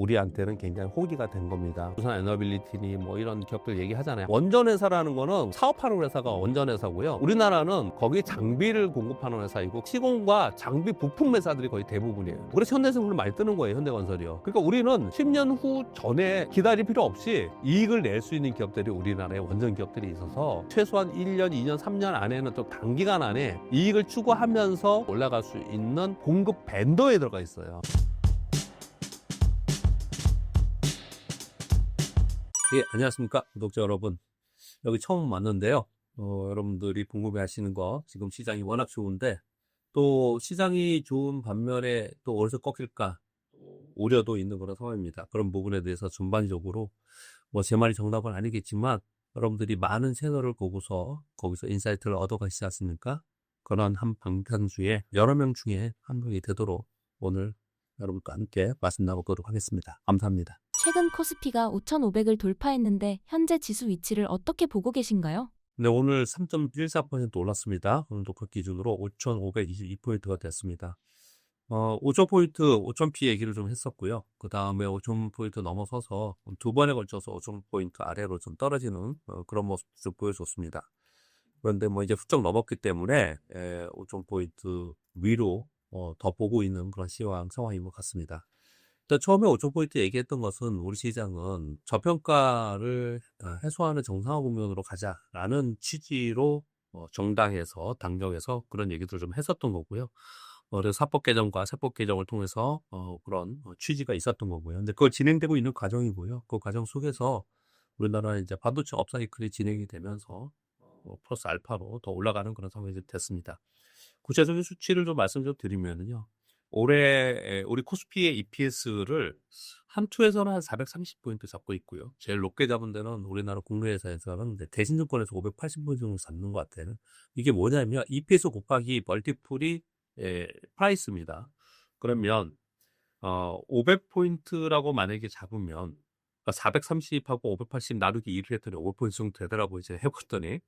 우리한테는 굉장히 호기가 된 겁니다. 두산 에너빌리티니 뭐 이런 기업들 얘기하잖아요. 원전회사라는 거는 사업하는 회사가 원전회사고요. 우리나라는 거기 장비를 공급하는 회사이고 시공과 장비 부품 회사들이 거의 대부분이에요. 그래서 현대생물을 많이 뜨는 거예요. 현대건설이요. 그러니까 우리는 10년 후 전에 기다릴 필요 없이 이익을 낼 수 있는 기업들이 우리나라에 원전 기업들이 있어서 최소한 1년, 2년, 3년 안에는 좀 단기간 안에 이익을 추구하면서 올라갈 수 있는 공급 밴더에 들어가 있어요. 예, 안녕하십니까 구독자 여러분. 여기 처음 왔는데요. 여러분들이 궁금해 하시는 거, 지금 시장이 워낙 좋은데 또 시장이 좋은 반면에 또 어디서 꺾일까 우려도 있는 그런 상황입니다. 그런 부분에 대해서 전반적으로 뭐 제 말이 정답은 아니겠지만 여러분들이 많은 채널을 보고서 거기서 인사이트를 얻어가시지 않습니까? 그런 한 방탄주의 여러 명 중에 한 명이 되도록 오늘 여러분과 함께 말씀 나눠보도록 하겠습니다. 감사합니다. 최근 코스피가 5,500을 돌파했는데 현재 지수 위치를 어떻게 보고 계신가요? 네, 오늘 3.14% 올랐습니다. 오늘 독학 기준으로 5,522포인트가 됐습니다. 5,000포인트, 5,000피 얘기를 좀 했었고요. 그 다음에 5,000포인트 넘어서서 두 번에 걸쳐서 5,000포인트 아래로 좀 떨어지는 그런 모습을 보여줬습니다. 그런데 뭐 이제 훌쩍 넘었기 때문에 5,000포인트 위로 더 보고 있는 그런 상황인 것 같습니다. 일단 처음에 5,000포인트 얘기했던 것은 우리 시장은 저평가를 해소하는 정상화 국면으로 가자라는 취지로 정당에서 당정에서 그런 얘기들을 좀 했었던 거고요. 그래서 사법 개정과 세법 개정을 통해서 그런 취지가 있었던 거고요. 근데 그걸 진행되고 있는 과정이고요. 그 과정 속에서 우리나라는 이제 반도체 업사이클이 진행이 되면서 플러스 알파로 더 올라가는 그런 상황이 됐습니다. 구체적인 수치를 좀 말씀 좀 드리면은요. 올해 우리 코스피의 EPS를 한 투에서는 한 430포인트 잡고 있고요. 제일 높게 잡은 데는 우리나라 국내회사에서는 대신증권에서 580포인트 정도 잡는 것 같아요. 이게 뭐냐면 EPS 곱하기 멀티플이 프라이스입니다. 그러면 500포인트라고 만약에 잡으면 430하고 580 나누기 2를 했더니 500포인트 정도 되더라고 이제 해봤더니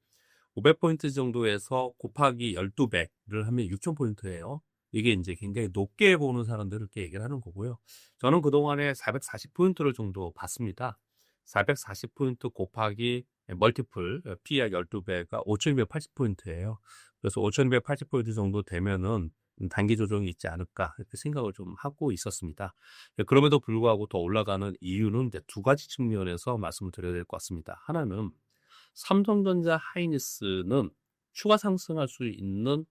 500포인트 정도에서 곱하기 12배를 하면 6000포인트예요. 이게 이제 굉장히 높게 보는 사람들을 이렇게 얘기를 하는 거고요. 저는 그동안에 440포인트를 정도 봤습니다. 440포인트 곱하기 멀티플 P약 12배가 5280포인트예요. 그래서 5280포인트 정도 되면은 단기 조정이 있지 않을까 이렇게 생각을 좀 하고 있었습니다. 그럼에도 불구하고 더 올라가는 이유는 이제 두 가지 측면에서 말씀을 드려야 될 것 같습니다. 하나는 삼성전자 하이닉스는 추가 상승할 수 있는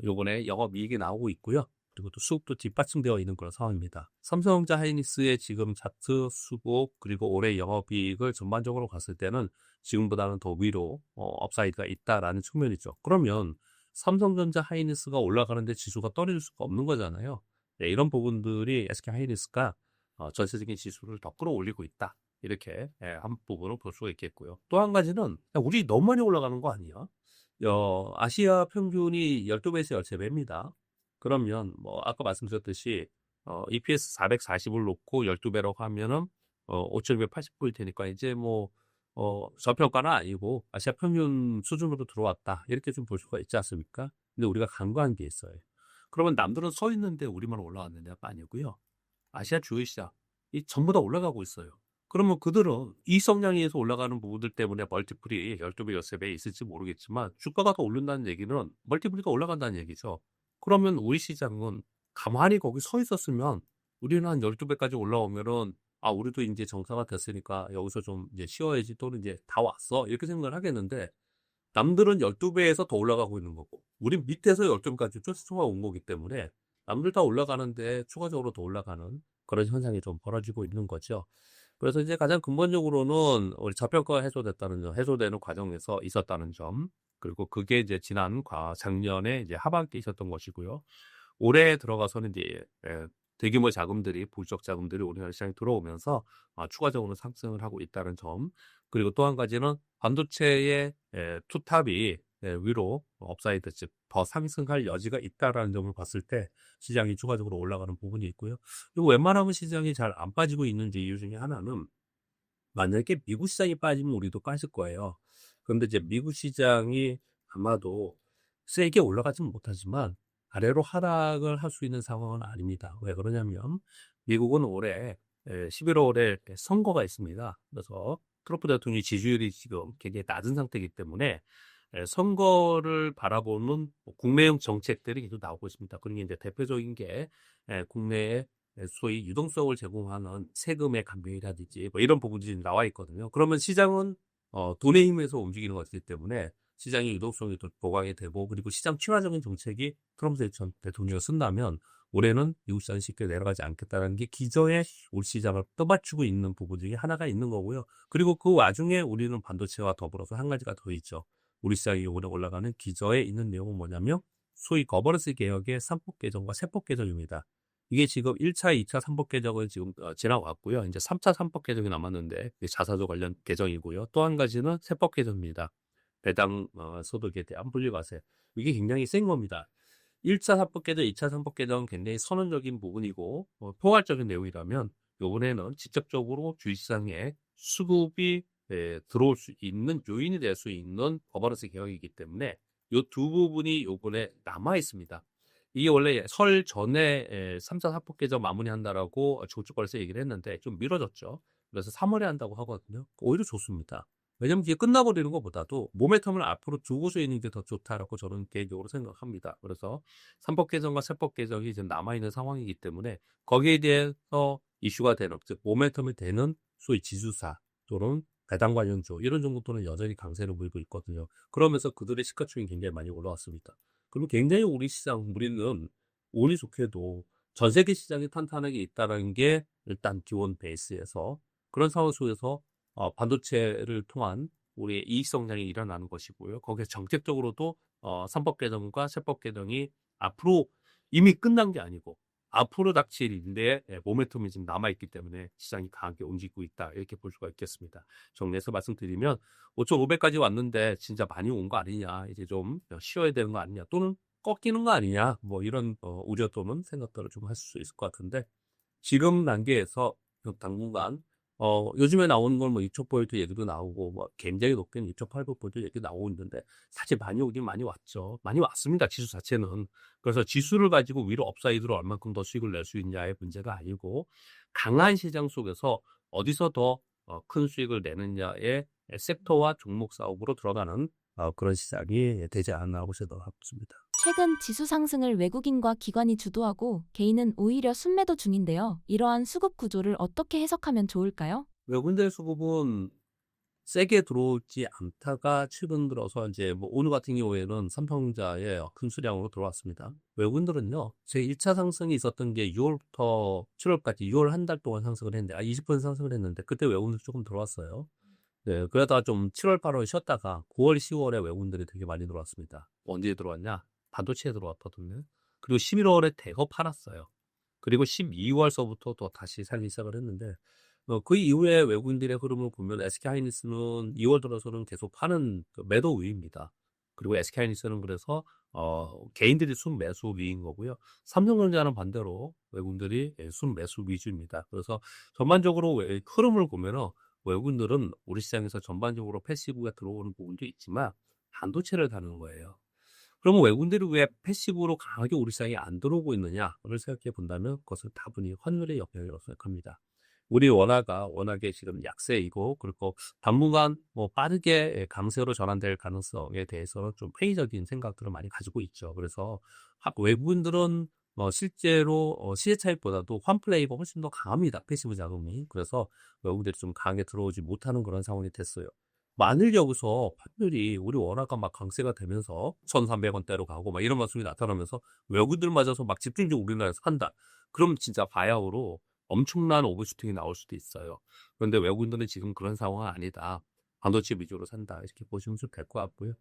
요번에 영업이익이 나오고 있고요. 그리고 또 수급도 뒷받침되어 있는 그런 상황입니다. 삼성전자 하이닉스의 지금 차트 수급 그리고 올해 영업이익을 전반적으로 봤을 때는 지금보다는 더 위로 업사이드가 있다라는 측면이죠. 그러면 삼성전자 하이닉스가 올라가는데 지수가 떨어질 수가 없는 거잖아요. 네, 이런 부분들이 SK 하이닉스가 전체적인 지수를 더 끌어올리고 있다. 이렇게 한 부분을 볼 수가 있겠고요. 또 한 가지는 우리 너무 많이 올라가는 거 아니야? 아시아 평균이 12배에서 13배입니다. 그러면 뭐 아까 말씀드렸듯이 EPS 440을 놓고 12배라고 하면은 5,280불 테니까 이제 뭐 저평가는 아니고 아시아 평균 수준으로 들어왔다. 이렇게 좀 볼 수가 있지 않습니까? 근데 우리가 간과한 게 있어요. 그러면 남들은 서 있는데 우리만 올라왔느냐가 아니고요. 아시아 주요 시장 이 전부 다 올라가고 있어요. 그러면 그들은 이성량에서 올라가는 부분들 때문에 멀티플이 12배, 13배 있을지 모르겠지만 주가가 더 오른다는 얘기는 멀티플이 더 올라간다는 얘기죠. 그러면 우리 시장은 가만히 거기 서 있었으면 우리는 한 12배까지 올라오면은 우리도 이제 정상화 됐으니까 여기서 좀 이제 쉬어야지 또는 이제 다 왔어. 이렇게 생각을 하겠는데 남들은 12배에서 더 올라가고 있는 거고 우린 밑에서 12배까지 쫓아와 온 거기 때문에 남들 다 올라가는데 추가적으로 더 올라가는 그런 현상이 좀 벌어지고 있는 거죠. 그래서 이제 가장 근본적으로는 우리 저평가가 해소됐다는 점, 해소되는 과정에서 있었다는 점, 그리고 그게 이제 작년에 이제 하반기에 있었던 것이고요. 올해 들어가서는 이제 대규모 자금들이, 부적 자금들이 우리나라 시장에 들어오면서 추가적으로 상승을 하고 있다는 점, 그리고 또 한 가지는 반도체의 투탑이 위로 업사이드 즉 더 상승할 여지가 있다라는 점을 봤을 때 시장이 추가적으로 올라가는 부분이 있고요. 그리고 웬만하면 시장이 잘 안 빠지고 있는 이유 중에 하나는 만약에 미국 시장이 빠지면 우리도 빠질 거예요. 그런데 이제 미국 시장이 아마도 세게 올라가지는 못하지만 아래로 하락을 할 수 있는 상황은 아닙니다. 왜 그러냐면 미국은 올해 11월 월에 선거가 있습니다. 그래서 트럼프 대통령이 지지율이 지금 굉장히 낮은 상태이기 때문에 선거를 바라보는 뭐 국내용 정책들이 계속 나오고 있습니다. 그런 게 이제 대표적인 게 국내에 소위 유동성을 제공하는 세금의 감면이라든지 뭐 이런 부분들이 나와 있거든요. 그러면 시장은 돈의 힘에서 움직이는 것이기 때문에 시장의 유동성이 또 보강이 되고, 그리고 시장 친화적인 정책이 트럼프 전 대통령이 쓴다면 올해는 미국 시장이 쉽게 내려가지 않겠다는 게 기저에 올 시장을 떠받치고 있는 부분 중에 하나가 있는 거고요. 그리고 그 와중에 우리는 반도체와 더불어서 한 가지가 더 있죠. 우리 시장이 이번에 올라가는 기저에 있는 내용은 뭐냐면 소위 거버넌스 개혁의 3법 개정과 세법 개정입니다. 이게 지금 1차, 2차, 3법 개정은 지금 지나왔고요. 이제 3차, 3법 개정이 남았는데 자사주 관련 개정이고요. 또 한 가지는 세법 개정입니다. 배당 소득에 대한 분리과세. 이게 굉장히 센 겁니다. 1차 3법 개정, 2차 3법 개정은 굉장히 선언적인 부분이고 포괄적인 내용이라면 이번에는 직접적으로 주식시장에 수급이 들어올 수 있는 요인이 될 수 있는 거버넌스 개혁이기 때문에 이 두 부분이 요번에 남아 있습니다. 이게 원래 설 전에 3차 4법 개정 마무리한다라고 조주권에서 얘기를 했는데 좀 미뤄졌죠. 그래서 3월에 한다고 하거든요. 오히려 좋습니다. 왜냐면 이게 끝나버리는 것보다도 모멘텀을 앞으로 두고 서 있는 게 더 좋다라고 저는 개인적으로 생각합니다. 그래서 3법 개정과 세법 개정이 이제 남아있는 상황이기 때문에 거기에 대해서 이슈가 되는, 즉 모멘텀이 되는 소위 지주사 또는 배당 관련주 이런 정도는 여전히 강세를 보이고 있거든요. 그러면서 그들의 시가총이 굉장히 많이 올라왔습니다. 그리고 굉장히 우리 시장, 우리는 운이 좋게도 전 세계 시장이 탄탄하게 있다는 게 일단 기본 베이스에서, 그런 상황 속에서 반도체를 통한 우리의 이익 성장이 일어나는 것이고요. 거기에 정책적으로도 3법 개정과 세법 개정이 앞으로 이미 끝난 게 아니고 앞으로 닥칠 일인데 모멘텀이 지금 남아있기 때문에 시장이 강하게 움직이고 있다, 이렇게 볼 수가 있겠습니다. 정리해서 말씀드리면 5,500까지 왔는데 진짜 많이 온 거 아니냐, 이제 좀 쉬어야 되는 거 아니냐, 또는 꺾이는 거 아니냐, 뭐 이런 우려 또는 생각들을 좀 할 수 있을 것 같은데, 지금 단계에서 당분간 요즘에 나오는 건 뭐 2,000포인트 얘기도 나오고 뭐 굉장히 높게는 2,800포인트 얘기 나오고 있는데 사실 많이 오긴 많이 왔죠. 많이 왔습니다, 지수 자체는. 그래서 지수를 가지고 위로 업사이드로 얼만큼 더 수익을 낼 수 있냐의 문제가 아니고 강한 시장 속에서 어디서 더 큰 수익을 내느냐의 섹터와 종목 싸움으로 들어가는 그런 시장이 되지 않나 하고 생각합니다. 최근 지수 상승을 외국인과 기관이 주도하고 개인은 오히려 순매도 중인데요. 이러한 수급 구조를 어떻게 해석하면 좋을까요? 외국인들 수급은 세게 들어오지 않다가 최근 들어서 이제 뭐 오늘 같은 경우에는 삼성전자에 큰 수량으로 들어왔습니다. 외국인들은요, 제 1차 상승이 있었던 게 6월부터 7월까지 6월 한 달 동안 상승을 했는데 20% 상승을 했는데 그때 외국인들 조금 들어왔어요. 네, 그러다가 좀 7월, 8월 쉬었다가 9월, 10월에 외국인들이 되게 많이 들어왔습니다. 언제 들어왔냐? 반도체에 들어왔거든요. 그리고 11월에 대거 팔았어요. 그리고 12월서부터 또 다시 살기 시작을 했는데 그 이후에 외국인들의 흐름을 보면 SK하이닉스는 2월 들어서는 계속 파는 매도 위입니다. 그리고 SK하이닉스는 그래서 개인들이 순매수 위인 거고요. 삼성전자는 반대로 외국인들이 순매수 위주입니다. 그래서 전반적으로 흐름을 보면은 외국인들은 우리 시장에서 전반적으로 패시브가 들어오는 부분도 있지만 반도체를 다루는 거예요. 그러면 외국인들이 왜 패시브로 강하게 우리 시장에 안 들어오고 있느냐를 생각해 본다면 그것은 다분히 환율의 영향이라고 생각합니다. 우리 원화가 워낙에 지금 약세이고, 그리고 당분간 뭐 빠르게 강세로 전환될 가능성에 대해서는 좀 회의적인 생각들을 많이 가지고 있죠. 그래서 외국인들은 실제로 시세 차익보다도 환플레이가 훨씬 더 강합니다, 패시브 자금이. 그래서 외국인들이 좀 강하게 들어오지 못하는 그런 상황이 됐어요. 만일 여기서 환율이 우리 원화가 막 강세가 되면서 1,300원대로 가고 막 이런 모습이 나타나면서 외국인들 맞아서 막 집중적으로 우리나라에서 산다, 그럼 진짜 바야흐로 엄청난 오버슈팅이 나올 수도 있어요. 그런데 외국인들은 지금 그런 상황은 아니다, 반도체 위주로 산다, 이렇게 보시면 좀 될 것 같고요.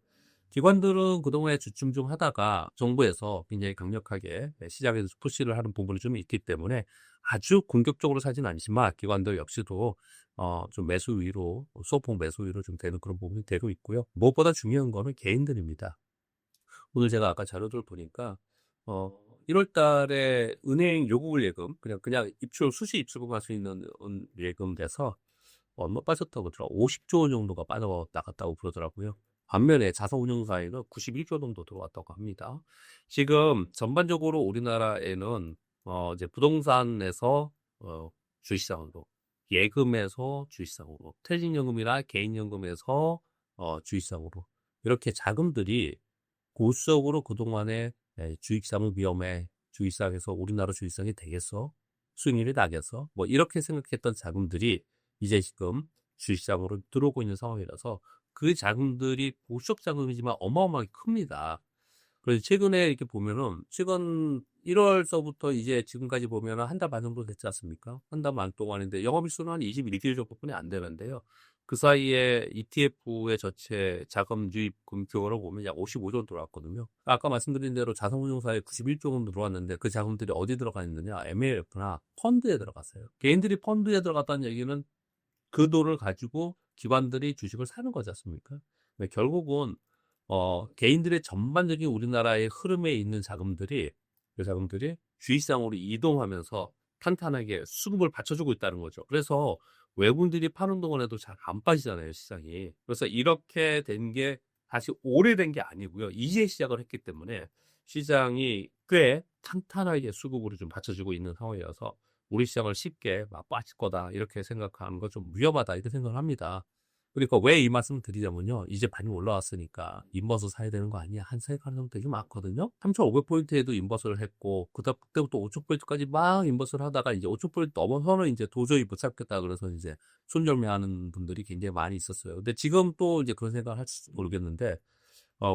기관들은 그동안에 주춤 좀 하다가 정부에서 굉장히 강력하게 시장에서 푸시를 하는 부분이 좀 있기 때문에 아주 공격적으로 사진 않지만 기관들 역시도 좀 매수 위로, 소폭 매수 위로 좀 되는 그런 부분이 되고 있고요. 무엇보다 중요한 거는 개인들입니다. 오늘 제가 아까 자료들 보니까 1월 달에 은행 요구불 예금, 그냥 수시 입출금 할 수 있는 예금 돼서 얼마 빠졌다고 그러더라고요. 50조 원 정도가 빠져나갔다고 그러더라고요. 반면에 자산운용사에는 91조 정도 들어왔다고 합니다. 지금 전반적으로 우리나라에는 이제 부동산에서 주식시장으로, 예금에서 주식시장으로, 퇴직연금이나 개인연금에서 주식시장으로 이렇게 자금들이 보수적으로 그동안에 주식시장은 위험해, 주식시장에서 우리나라 주식시장이 되겠어? 수익률이 나겠어? 뭐 이렇게 생각했던 자금들이 이제 지금 주식시장으로 들어오고 있는 상황이라서 그 자금들이 보수적 자금이지만 어마어마하게 큽니다. 그래서 최근에 이렇게 보면은 최근 1월서부터 이제 지금까지 보면은 한 달 반 정도 됐지 않습니까? 한 달 반 동안인데 영업일수는 한 21일 정도뿐이 안 되는데요. 그 사이에 ETF의 전체 자금 유입 금표를 보면 약 55조 원 들어왔거든요. 아까 말씀드린 대로 자산운용사에 91조 원 들어왔는데 그 자금들이 어디 들어가 있느냐? MLF나 펀드에 들어갔어요. 개인들이 펀드에 들어갔다는 얘기는 그 돈을 가지고 기관들이 주식을 사는 거지 않습니까? 근데 결국은 개인들의 전반적인 우리나라의 흐름에 있는 자금들이 그 자금들이 주식시장으로 이동하면서 탄탄하게 수급을 받쳐주고 있다는 거죠. 그래서 외국인들이 파는 동안에도 잘 안 빠지잖아요, 시장이. 그래서 이렇게 된 게 다시 오래된 게 아니고요. 이제 시작을 했기 때문에 시장이 꽤 탄탄하게 수급으로 좀 받쳐주고 있는 상황이어서 우리 시장을 쉽게 막 빠질 거다 이렇게 생각하는 건 좀 위험하다 이렇게 생각을 합니다. 그러니까 왜 이 말씀을 드리자면요. 이제 많이 올라왔으니까 인버스 사야 되는 거 아니야? 한 살 가능성 되게 많거든요. 3,500포인트에도 인버스를 했고 그때부터 5,000포인트까지 막 인버스를 하다가 이제 5,000포인트 넘어서는 이제 도저히 못 잡겠다 그래서 이제 손절매하는 분들이 굉장히 많이 있었어요. 근데 지금 또 이제 그런 생각을 할지 모르겠는데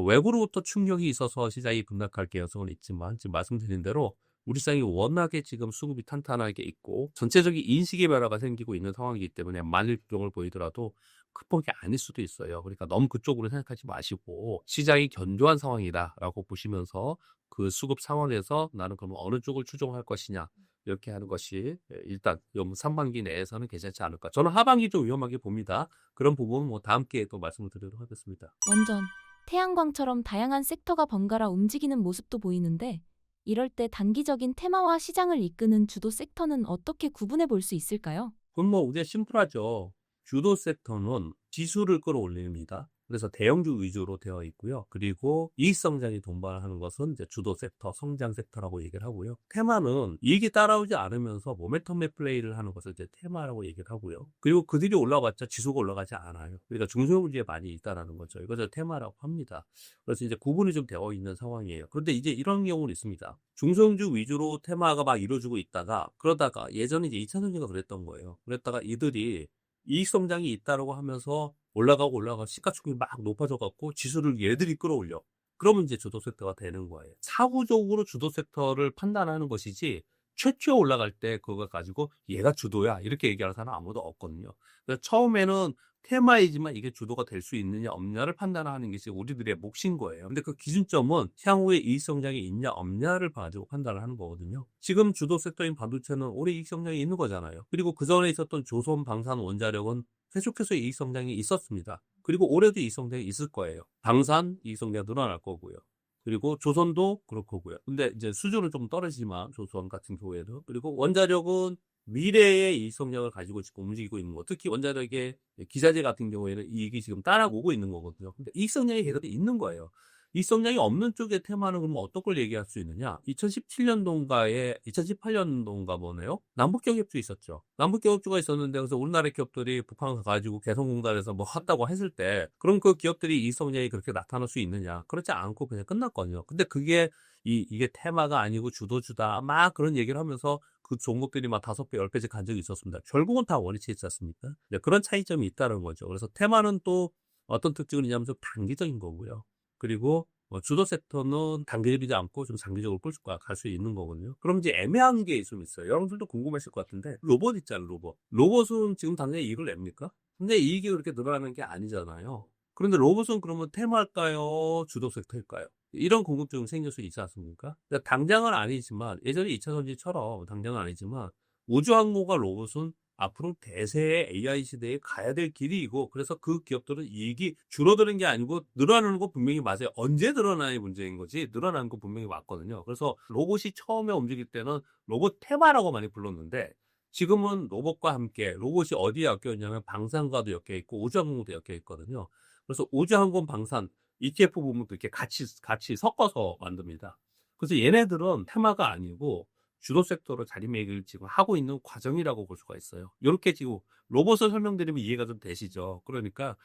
외부로부터 충격이 있어서 시장이 급락할 가능성은 있지만 지금 말씀드린 대로 우리 시장이 워낙에 지금 수급이 탄탄하게 있고 전체적인 인식의 변화가 생기고 있는 상황이기 때문에 만일 비중을 보이더라도 큰 폭이 아닐 수도 있어요. 그러니까 너무 그쪽으로 생각하지 마시고 시장이 견조한 상황이다라고 보시면서 그 수급 상황에서 나는 그러면 어느 쪽을 추종할 것이냐 이렇게 하는 것이 일단 상반기 내에서는 괜찮지 않을까. 저는 하반기 좀 위험하게 봅니다. 그런 부분은 뭐 다음 기회에 또 말씀을 드리도록 하겠습니다. 완전 태양광처럼 다양한 섹터가 번갈아 움직이는 모습도 보이는데 이럴 때 단기적인 테마와 시장을 이끄는 주도 섹터는 어떻게 구분해 볼 수 있을까요? 그건 뭐 우리가 심플하죠. 주도 섹터는 지수를 끌어올립니다. 그래서 대형주 위주로 되어 있고요. 그리고 이익성장이 동반하는 것은 이제 주도 섹터, 성장 섹터라고 얘기를 하고요. 테마는 이익이 따라오지 않으면서 모멘텀의 플레이를 하는 것을 이제 테마라고 얘기를 하고요. 그리고 그들이 올라갔자 지수가 올라가지 않아요. 그러니까 중소형주에 많이 있다라는 거죠. 이것을 테마라고 합니다. 그래서 이제 구분이 좀 되어 있는 상황이에요. 그런데 이제 이런 경우는 있습니다. 중소형주 위주로 테마가 막 이루어지고 있다가 그러다가 예전에 이제 2차전지가 그랬던 거예요. 그랬다가 이들이 이익 성장이 있다라고 하면서 올라가고 시가총액이 막 높아져 갖고 지수를 얘들이 끌어올려. 그러면 이제 주도 섹터가 되는 거예요. 사후적으로 주도 섹터를 판단하는 것이지 최초에 올라갈 때 그거 가지고 얘가 주도야 이렇게 얘기하는 사람 아무도 없거든요. 그래서 처음에는 테마이지만 이게 주도가 될 수 있느냐 없냐를 판단하는 것이 우리들의 몫인 거예요. 근데 그 기준점은 향후에 이익 성장이 있냐 없냐를 가지고 판단을 하는 거거든요. 지금 주도 섹터인 반도체는 올해 이익 성장이 있는 거잖아요. 그리고 그 전에 있었던 조선, 방산, 원자력은 계속해서 이익 성장이 있었습니다. 그리고 올해도 이익 성장이 있을 거예요. 방산 이익 성장이 늘어날 거고요. 그리고 조선도 그럴 거고요. 근데 이제 수준은 좀 떨어지지만 조선 같은 경우에는 그리고 원자력은 미래의 이익 성장을 가지고 지금 움직이고 있는 거. 특히 원자력의 기자재 같은 경우에는 이익이 지금 따라오고 있는 거거든요. 근데 이익 성장이 계속 있는 거예요. 이익 성장이 없는 쪽의 테마는 그러면 어떤 걸 얘기할 수 있느냐? 2017년도인가에 2018년도인가 보네요. 남북경협주 있었죠. 남북경협주가 있었는데 그래서 우리나라 기업들이 북한 가가지고 개성공단에서 뭐 했다고 했을 때 그럼 그 기업들이 이익 성장이 그렇게 나타날 수 있느냐? 그렇지 않고 그냥 끝났거든요. 근데 그게 이게 테마가 아니고 주도주다 막 그런 얘기를 하면서 그 종목들이 막 5배, 10배씩 간 적이 있었습니다. 결국은 다 원위치 있지 않습니까? 그런 차이점이 있다는 거죠. 그래서 테마는 또 어떤 특징은 있냐면 좀 단기적인 거고요. 그리고 주도 섹터는 단기적이지 않고 좀 장기적으로 끌고 갈 수 있는 거거든요. 그럼 이제 애매한 게 좀 있어요. 여러분들도 궁금하실 것 같은데 로봇 있잖아요, 로봇. 로봇은 지금 당장에 이익을 냅니까? 근데 이익이 그렇게 늘어나는 게 아니잖아요. 그런데 로봇은 그러면 테마일까요? 주도 섹터일까요? 이런 궁금증이 생길 수 있지 않습니까? 그러니까 당장은 아니지만 예전에 2차전지처럼 당장은 아니지만 우주항공과 로봇은 앞으로 대세의 AI 시대에 가야 될 길이고 그래서 그 기업들은 이익이 줄어드는 게 아니고 늘어나는 거 분명히 맞아요. 언제 늘어나는 문제인 거지 늘어나는 거 분명히 맞거든요. 그래서 로봇이 처음에 움직일 때는 로봇 테마라고 많이 불렀는데 지금은 로봇과 함께 로봇이 어디에 엮여 있냐면 방산과도 엮여 있고 우주항공도 엮여 있거든요. 그래서 우주항공 방산 ETF 부분도 이렇게 같이 섞어서 만듭니다. 그래서 얘네들은 테마가 아니고 주도 섹터로 자리매김을 지금 하고 있는 과정이라고 볼 수가 있어요. 요렇게 지금 로봇을 설명드리면 이해가 좀 되시죠? 그러니까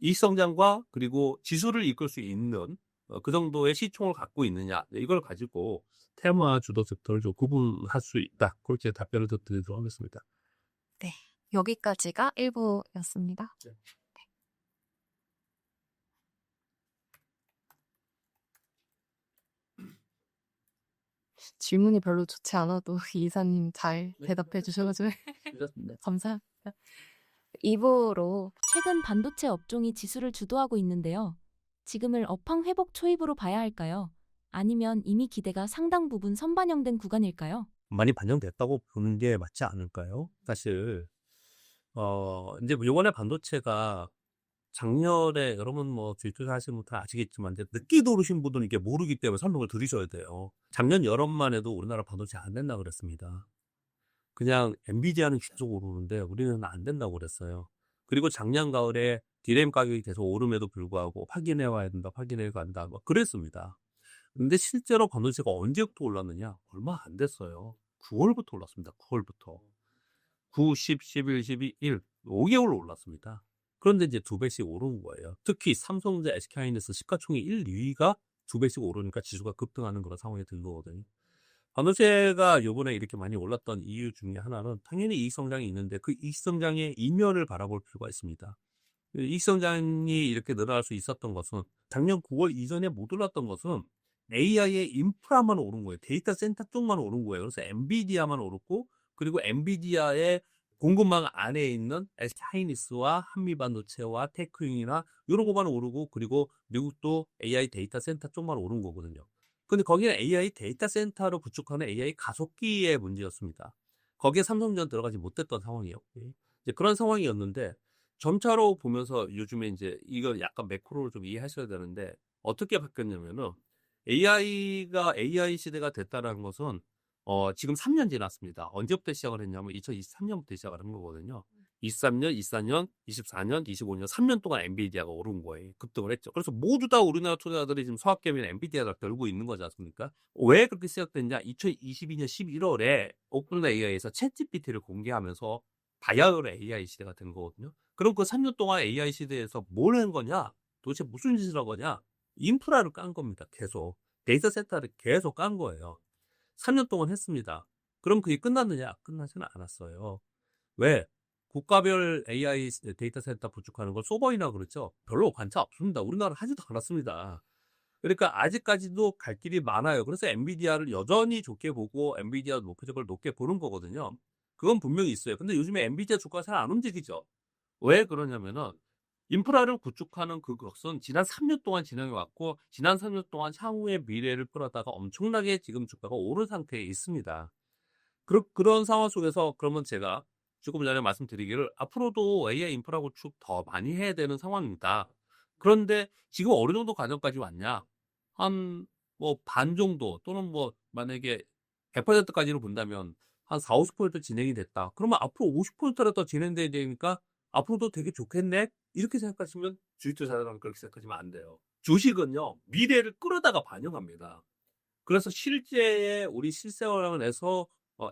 이익 성장과 그리고 지수를 이끌 수 있는 그 정도의 시총을 갖고 있느냐, 네, 이걸 가지고 테마 주도 섹터를 좀 구분할 수 있다. 그렇게 답변을 드리도록 하겠습니다. 네, 여기까지가 1부였습니다. 네. 질문이 별로 좋지 않아도 이사님 잘 네. 대답해 주셔가지고 괜찮습니다. 감사합니다. 2부로 최근 반도체 업종이 지수를 주도하고 있는데요. 지금을 업황 회복 초입으로 봐야 할까요? 아니면 이미 기대가 상당 부분 선반영된 구간일까요? 많이 반영됐다고 보는 게 맞지 않을까요? 사실 이제 요번에 반도체가 작년에 여러분 뭐 주식 투자하시는 분들 아시겠지만 이제 늦게 들어오신 분들은 이게 모르기 때문에 설명을 드리셔야 돼요. 작년 여름만 해도 우리나라 반도체 안 된다 그랬습니다. 그냥 엔비디아는 계속 오르는데 우리는 안 된다고 그랬어요. 그리고 작년 가을에 디램 가격이 계속 오름에도 불구하고 확인해 와야 된다, 확인해 간다, 뭐 그랬습니다. 근데 실제로 반도체가 언제부터 올랐느냐? 얼마 안 됐어요. 9월부터 올랐습니다. 9월부터. 9, 10, 11, 12, 1, 5개월로 올랐습니다. 그런데 이제 2배씩 오르는 거예요. 특히 삼성전자, SK하이닉스 시가총액 1, 2위가 2배씩 오르니까 지수가 급등하는 그런 상황이 된 거거든요. 반도체가 요번에 이렇게 많이 올랐던 이유 중에 하나는 당연히 이익 성장이 있는데 그 이익 성장의 이면을 바라볼 필요가 있습니다. 이익 성장이 이렇게 늘어날 수 있었던 것은 작년 9월 이전에 못 올랐던 것은 AI의 인프라만 오른 거예요. 데이터 센터 쪽만 오른 거예요. 그래서 엔비디아만 오르고 그리고 엔비디아의 공급망 안에 있는 SK하이닉스와 한미반도체와 테크융이나 이런 것만 오르고 그리고 미국도 AI 데이터 센터 쪽만 오른 거거든요. 근데 거기는 AI 데이터 센터로 구축하는 AI 가속기의 문제였습니다. 거기에 삼성전 들어가지 못했던 상황이에요. 이제 그런 상황이었는데 점차로 보면서 요즘에 이제 이거 약간 매크로를 좀 이해하셔야 되는데 어떻게 바뀌었냐면은 AI가 AI 시대가 됐다는 것은 지금 3년 지났습니다. 언제부터 시작을 했냐면 2023년부터 시작을 한 거거든요. 23년, 24년, 24년, 25년 3년 동안 엔비디아가 오른 거예요. 급등을 했죠. 그래서 모두 다 우리나라 투자자들이 지금 서학개미는 엔비디아를 들고 있는 거지 않습니까? 왜 그렇게 시작됐냐? 2022년 11월에 오픈 AI에서 챗GPT를 공개하면서 바야흐로 AI 시대가 된 거거든요. 그럼 그 3년 동안 AI 시대에서 뭘 한 거냐? 도대체 무슨 짓을 한 거냐? 인프라를 깐 겁니다. 계속. 데이터 센터를 계속 깐 거예요. 3년 동안 했습니다. 그럼 그게 끝났느냐? 끝나지는 않았어요. 왜? 국가별 AI 데이터 센터 구축하는 걸 소버이나 그렇죠? 별로 관차 없습니다. 우리나라 하지도 않았습니다. 그러니까 아직까지도 갈 길이 많아요. 그래서 엔비디아를 여전히 좋게 보고 엔비디아 목표적을 높게 보는 거거든요. 그건 분명히 있어요. 근데 요즘에 엔비디아 주가가 잘 안 움직이죠. 왜 그러냐면은 인프라를 구축하는 그것은 지난 3년 동안 진행해 왔고 지난 3년 동안 향후의 미래를 끌어다가 엄청나게 지금 주가가 오른 상태에 있습니다. 그런 상황 속에서 그러면 제가 조금 전에 말씀드리기를 앞으로도 AI 인프라 구축 더 많이 해야 되는 상황입니다. 그런데 지금 어느 정도 과정까지 왔냐? 한 뭐 반 정도 또는 뭐 만약에 100%까지로 본다면 한 4, 50% 진행이 됐다. 그러면 앞으로 50%라도 진행돼야 되니까 앞으로도 되게 좋겠네? 이렇게 생각하시면 주식 투자자는 그렇게 생각하시면 안 돼요. 주식은요, 미래를 끌어다가 반영합니다. 그래서 실제의 우리 실생활에서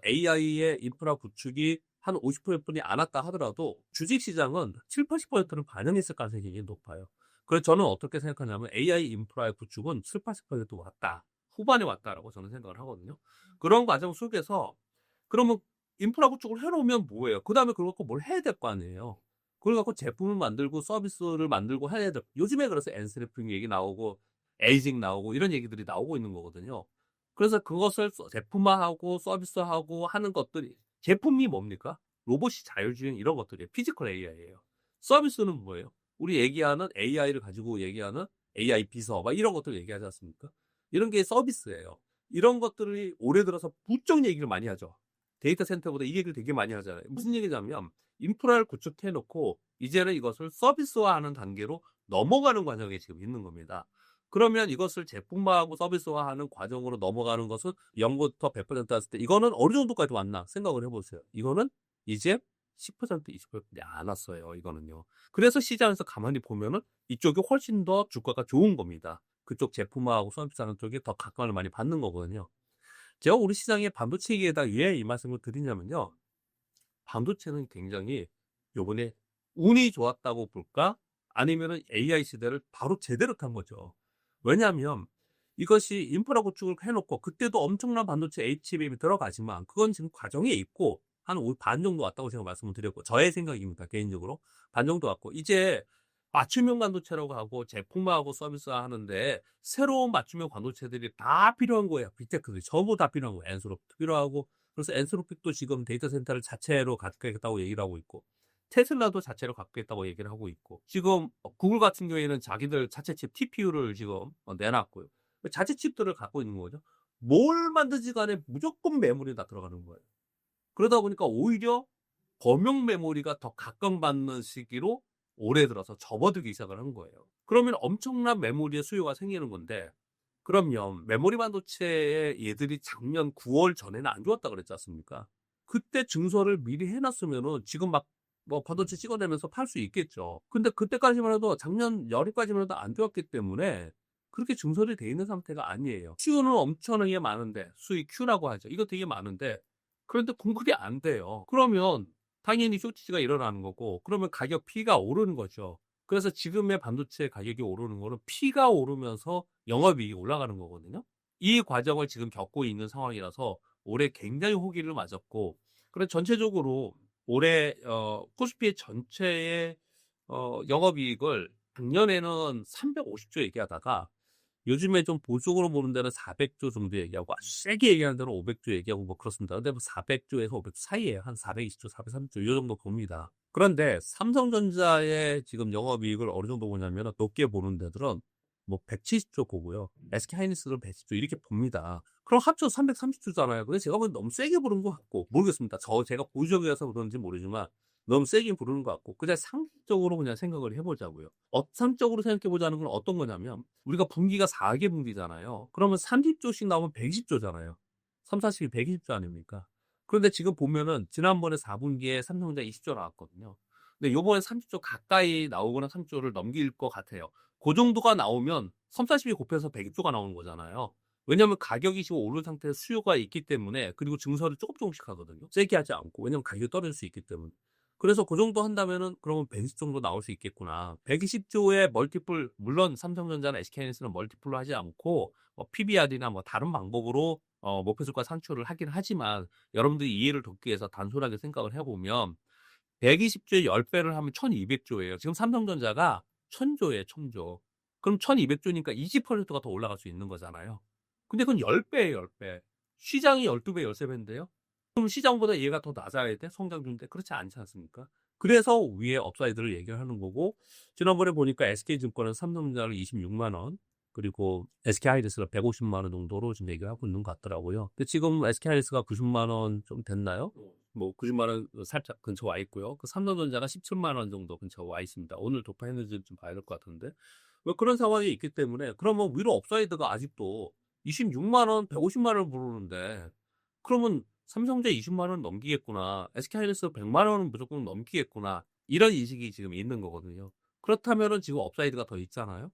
AI의 인프라 구축이 한 50%뿐이 안 왔다 하더라도 주식시장은 7, 80%는 반영했을 가능성이 굉장히 높아요. 그래서 저는 어떻게 생각하냐면 AI 인프라의 구축은 7, 80% 왔다. 후반에 왔다라고 저는 생각을 하거든요. 그런 과정 속에서 그러면 인프라 구축을 해놓으면 뭐예요? 그 다음에 그걸 갖고 뭘 해야 될 거 아니에요? 그걸 갖고 제품을 만들고 서비스를 만들고 해야 될, 요즘에 그래서 엔스래핑 얘기 나오고 에이징 나오고 이런 얘기들이 나오고 있는 거거든요. 그래서 그것을 제품화하고 서비스하고 하는 것들이, 제품이 뭡니까? 로봇이 자율주행 이런 것들이에요. 피지컬 AI예요. 서비스는 뭐예요? 우리 얘기하는 AI를 가지고 얘기하는 AI 비서 막 이런 것들 얘기하지 않습니까? 이런 게 서비스예요. 이런 것들이 올해 들어서 부쩍 얘기를 많이 하죠. 데이터 센터보다 이 얘기를 되게 많이 하잖아요. 무슨 얘기냐면 인프라를 구축해 놓고 이제는 이것을 서비스화하는 단계로 넘어가는 과정에 지금 있는 겁니다. 그러면 이것을 제품화하고 서비스화하는 과정으로 넘어가는 것은 0부터 100% 했을 때 이거는 어느 정도까지 왔나 생각을 해보세요. 이거는 이제 10%, 20%안 왔어요. 이거는요. 그래서 시장에서 가만히 보면은 이쪽이 훨씬 더 주가가 좋은 겁니다. 그쪽 제품화하고 서비스하는 쪽이 더 각광을 많이 받는 거거든요. 제가 우리 시장의 반도체에다 왜 이 말씀을 드리냐면요. 반도체는 굉장히 요번에 운이 좋았다고 볼까? 아니면은 AI 시대를 바로 제대로 탄 거죠. 왜냐하면 이것이 인프라 구축을 해놓고 그때도 엄청난 반도체 HBM이 들어가지만 그건 지금 과정에 있고 한 반 정도 왔다고 제가 말씀을 드렸고 저의 생각입니다. 개인적으로. 반 정도 왔고 이제 맞춤형 반도체라고 하고 제품화하고 서비스화하는데 새로운 맞춤형 반도체들이 다 필요한 거예요. 빅테크들이 전부 다 필요한 거예요. 엔스로픽 필요하고 그래서 엔스로픽도 지금 데이터 센터를 자체로 갖겠다고 얘기를 하고 있고 테슬라도 자체로 갖겠다고 얘기를 하고 있고 지금 구글 같은 경우에는 자기들 자체 칩 TPU를 지금 내놨고요. 자체 칩들을 갖고 있는 거죠. 뭘 만든지 간에 무조건 메모리 다 들어가는 거예요. 그러다 보니까 오히려 범용 메모리가 더 각광받는 시기로 올해 들어서 접어들기 시작을 한 거예요. 그러면 엄청난 메모리의 수요가 생기는 건데 그러면 메모리 반도체의 얘들이 작년 9월 전에는 안 좋았다 그랬지 않습니까? 그때 증설을 미리 해놨으면은 지금 막 뭐 반도체 찍어내면서 팔 수 있겠죠. 근데 그때까지만 해도 작년 열흘까지만 해도 안 좋았기 때문에 그렇게 증설이 돼 있는 상태가 아니에요. Q는 엄청나게 많은데 수익 Q라고 하죠. 이거 되게 많은데 그런데 공급이 안 돼요. 그러면 당연히 쇼티지가 일어나는 거고 그러면 가격 P가 오르는 거죠. 그래서 지금의 반도체 가격이 오르는 거는 P가 오르면서 영업이익이 올라가는 거거든요. 이 과정을 지금 겪고 있는 상황이라서 올해 굉장히 호기를 맞았고 그래 전체적으로 올해 코스피 전체의 영업이익을 작년에는 350조 얘기하다가 요즘에 좀 보수적으로 보는 데는 400조 정도 얘기하고 아주 세게 얘기하는 데는 500조 얘기하고 뭐 그렇습니다. 근데 뭐 400조에서 500조 사이에요. 한 420조, 430조 이 정도 봅니다. 그런데 삼성전자의 지금 영업이익을 어느 정도 보냐면 높게 보는 데들은 뭐 170조 보고요. SK하이닉스를 110조 이렇게 봅니다. 그럼 합쳐서 330조잖아요. 근데 제가 보기엔 너무 세게 보는 것 같고 모르겠습니다. 제가 보수적이어서 그런지 모르지만 너무 세게 부르는 것 같고 그냥 상식적으로 그냥 생각을 해보자고요. 상식적으로 생각해보자는 건 어떤 거냐면 우리가 분기가 4개 분기잖아요. 그러면 30조씩 나오면 120조잖아요. 3, 40이 120조 아닙니까? 그런데 지금 보면은 지난번에 4분기에 삼성전자 20조 나왔거든요. 근데 요번에 30조 가까이 나오거나 30조를 넘길 것 같아요. 그 정도가 나오면 3, 40이 곱해서 100조가 나오는 거잖아요. 왜냐하면 가격이 지금 오른 상태에 수요가 있기 때문에 그리고 증설을 조금씩 하거든요. 세게 하지 않고 왜냐하면 가격이 떨어질 수 있기 때문에. 그래서 그 정도 한다면은 그러면 120 정도 나올 수 있겠구나. 120조의 멀티플 물론 삼성전자나 SK하이닉스는 멀티플로 하지 않고 PBR이나 뭐 다른 방법으로 목표주가 산출을 하긴 하지만 여러분들이 이해를 돕기 위해서 단순하게 생각을 해보면 120조에 10배를 하면 1200조예요. 지금 삼성전자가 1000조예요, 1000조. 그럼 1200조니까 20%가 더 올라갈 수 있는 거잖아요. 근데 그건 10배예요, 10배. 시장이 12배, 13배인데요. 그럼 시장보다 얘가 더 낮아야 돼? 성장률인데? 그렇지 않지 않습니까? 그래서 위에 업사이드를 얘기를 하는 거고 지난번에 보니까 SK증권은 삼성전자를 26만 원 그리고 SK하이닉스가 150만 원 정도로 지금 얘기를 하고 있는 것 같더라고요. 근데 지금 SK하이닉스가 90만 원 좀 됐나요? 뭐 90만 원 살짝 근처 와 있고요. 그 삼성전자가 17만 원 정도 근처 와 있습니다. 오늘 도파했는지 좀 봐야 될 것 같은데 뭐 그런 상황이 있기 때문에 그러면 위로 업사이드가 아직도 26만 원, 150만 원 부르는데 그러면 삼성전자 20만 원 넘기겠구나. SK하이닉스 100만 원은 무조건 넘기겠구나. 이런 인식이 지금 있는 거거든요. 그렇다면은 지금 업사이드가 더 있잖아요.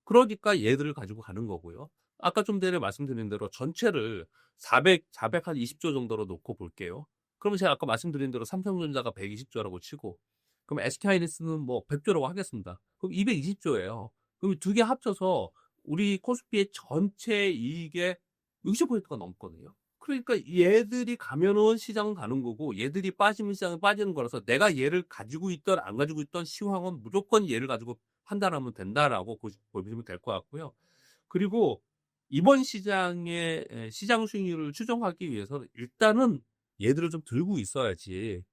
그러니까 얘들을 가지고 가는 거고요. 아까 좀 전에 말씀드린 대로 전체를 400한 20조 정도로 놓고 볼게요. 그러면 제가 아까 말씀드린 대로 삼성전자가 120조라고 치고 그럼 SK하이닉스는 뭐 100조라고 하겠습니다. 그럼 220조예요. 그럼 두 개 합쳐서 우리 코스피의 전체 이익의 60%가 넘거든요. 그러니까 얘들이 가면은 시장은 가는 거고 얘들이 빠지면 시장은 빠지는 거라서 내가 얘를 가지고 있던 안 가지고 있던 시황은 무조건 얘를 가지고 판단하면 된다라고 보시면 될 것 같고요. 그리고 이번 시장의 시장 수익률을 추정하기 위해서는 일단은 얘들을 좀 들고 있어야지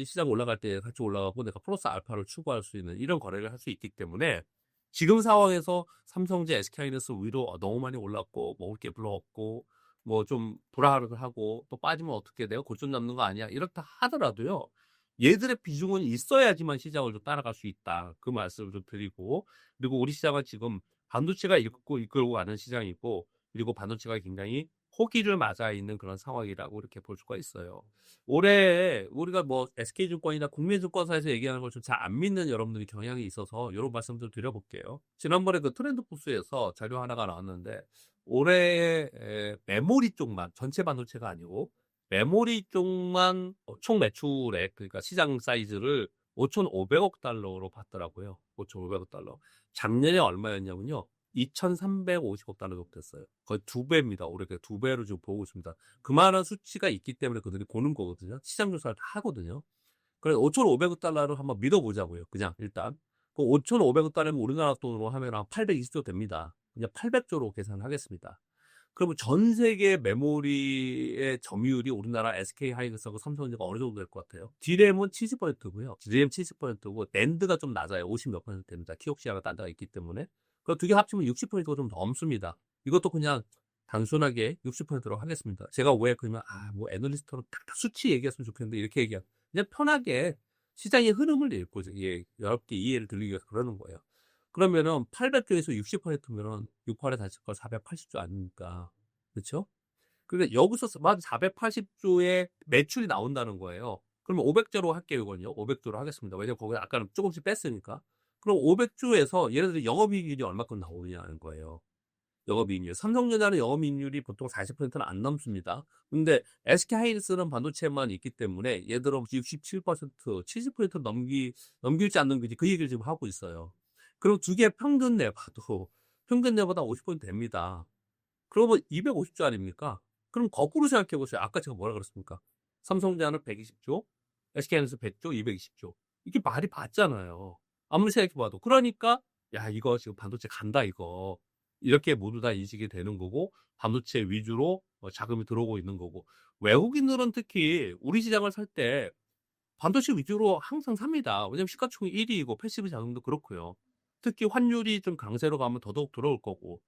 시장 올라갈 때 같이 올라가고 내가 플러스 알파를 추구할 수 있는 이런 거래를 할 수 있기 때문에 지금 상황에서 삼성전자, SK하이닉스 위로 너무 많이 올랐고 먹을 게 별로 없고 뭐 좀 불화를 하고 또 빠지면 어떻게 내가 고점 잡는 거 아니야 이렇다 하더라도요 얘들의 비중은 있어야지만 시장을 좀 따라갈 수 있다 그 말씀을 좀 드리고 그리고 우리 시장은 지금 반도체가 이끌고 가는 시장이고 그리고 반도체가 굉장히 호기를 맞아 있는 그런 상황이라고 이렇게 볼 수가 있어요. 올해 우리가 뭐 SK증권이나 국민증권사에서 얘기하는 걸 좀 잘 안 믿는 여러분들이 경향이 있어서 이런 말씀들 드려볼게요. 지난번에 그 트렌드 포스에서 자료 하나가 나왔는데 올해 메모리 쪽만 전체 반도체가 아니고 메모리 쪽만 총 매출액 그러니까 시장 사이즈를 5,500억 달러로 봤더라고요. 5,500억 달러. 작년에 얼마였냐면요. 2,350억 달러 정도 됐어요. 거의 2배입니다. 올해 2배로 지금 보고 있습니다. 그만한 수치가 있기 때문에 그들이 고는 거거든요. 시장 조사를 다 하거든요. 그래서 5,500억 달러를 한번 믿어보자고요. 그냥 일단. 그 5,500억 달러면 우리나라 돈으로 하면 한 820조 됩니다. 그냥 800조로 계산하겠습니다. 그러면 전 세계 메모리의 점유율이 우리나라 SK 하이닉스하고 삼성전자가 어느 정도 될 것 같아요? D램은 70%고요. DRAM 70%고 낸드가 좀 낮아요. 50 몇 % 됩니다. 키옥시아가 딴 데가 있기 때문에. 그 두 개 합치면 60%가 좀 넘습니다. 이것도 그냥 단순하게 60%로 하겠습니다. 제가 왜 그러면 뭐 애널리스트로 딱 수치 얘기했으면 좋겠는데 이렇게 얘기하면 그냥 편하게 시장의 흐름을 읽고 여러분께 이해를 드리기 위해서 그러는 거예요. 그러면은 800조에서 60%면은 6, 8에 다칠 걸 480조 아닙니까? 그렇죠? 그러니까 여기서 480조의 매출이 나온다는 거예요. 그러면 500조로 할게요, 이건요. 500조로 하겠습니다. 왜냐면 거기 아까는 조금씩 뺐으니까. 그럼 500조에서 예를 들어 영업이익률이 얼마큼 나오느냐는 거예요. 영업이익률. 삼성전자는 영업이익률이 보통 40%는 안 넘습니다. 근데 SK하이닉스는 반도체만 있기 때문에 예를 들어 67%, 70% 넘길지 안 넘길지 그 얘기를 지금 하고 있어요. 그럼 두 개 평균 내봐도 평균 내보다 50% 됩니다. 그러면 250조 아닙니까? 그럼 거꾸로 생각해 보세요. 아까 제가 뭐라 그랬습니까? 삼성전자는 120조, SK하이닉스 100조, 220조. 이게 말이 맞잖아요. 아무리 생각해 봐도. 그러니까 야 이거 지금 반도체 간다 이거. 이렇게 모두 다 인식이 되는 거고 반도체 위주로 자금이 들어오고 있는 거고 외국인들은 특히 우리 시장을 살 때 반도체 위주로 항상 삽니다. 왜냐면 시가총액 1위이고 패시브 자금도 그렇고요. 특히 환율이 좀 강세로 가면 더더욱 들어올 거고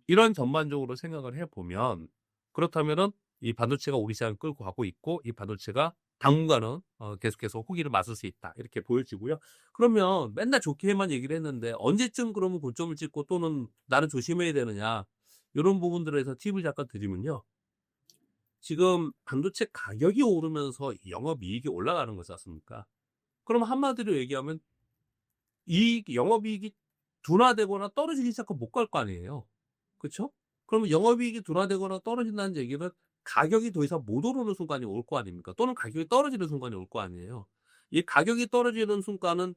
이런 전반적으로 생각을 해보면 그렇다면은 이 반도체가 우리 시장을 끌고 가고 있고 이 반도체가 당분간은 계속해서 호기를 맞을 수 있다 이렇게 보여지고요. 그러면 맨날 좋게만 얘기를 했는데 언제쯤 그러면 고점을 찍고 또는 나는 조심해야 되느냐 이런 부분들에서 팁을 잠깐 드리면요. 지금 반도체 가격이 오르면서 영업이익이 올라가는 거지 않습니까? 그럼 한마디로 얘기하면 영업이익이 둔화되거나 떨어지기 시작하면 못 갈 거 아니에요. 그렇죠? 그러면 영업이익이 둔화되거나 떨어진다는 얘기는 가격이 더 이상 못 오르는 순간이 올 거 아닙니까? 또는 가격이 떨어지는 순간이 올 거 아니에요. 이 가격이 떨어지는 순간은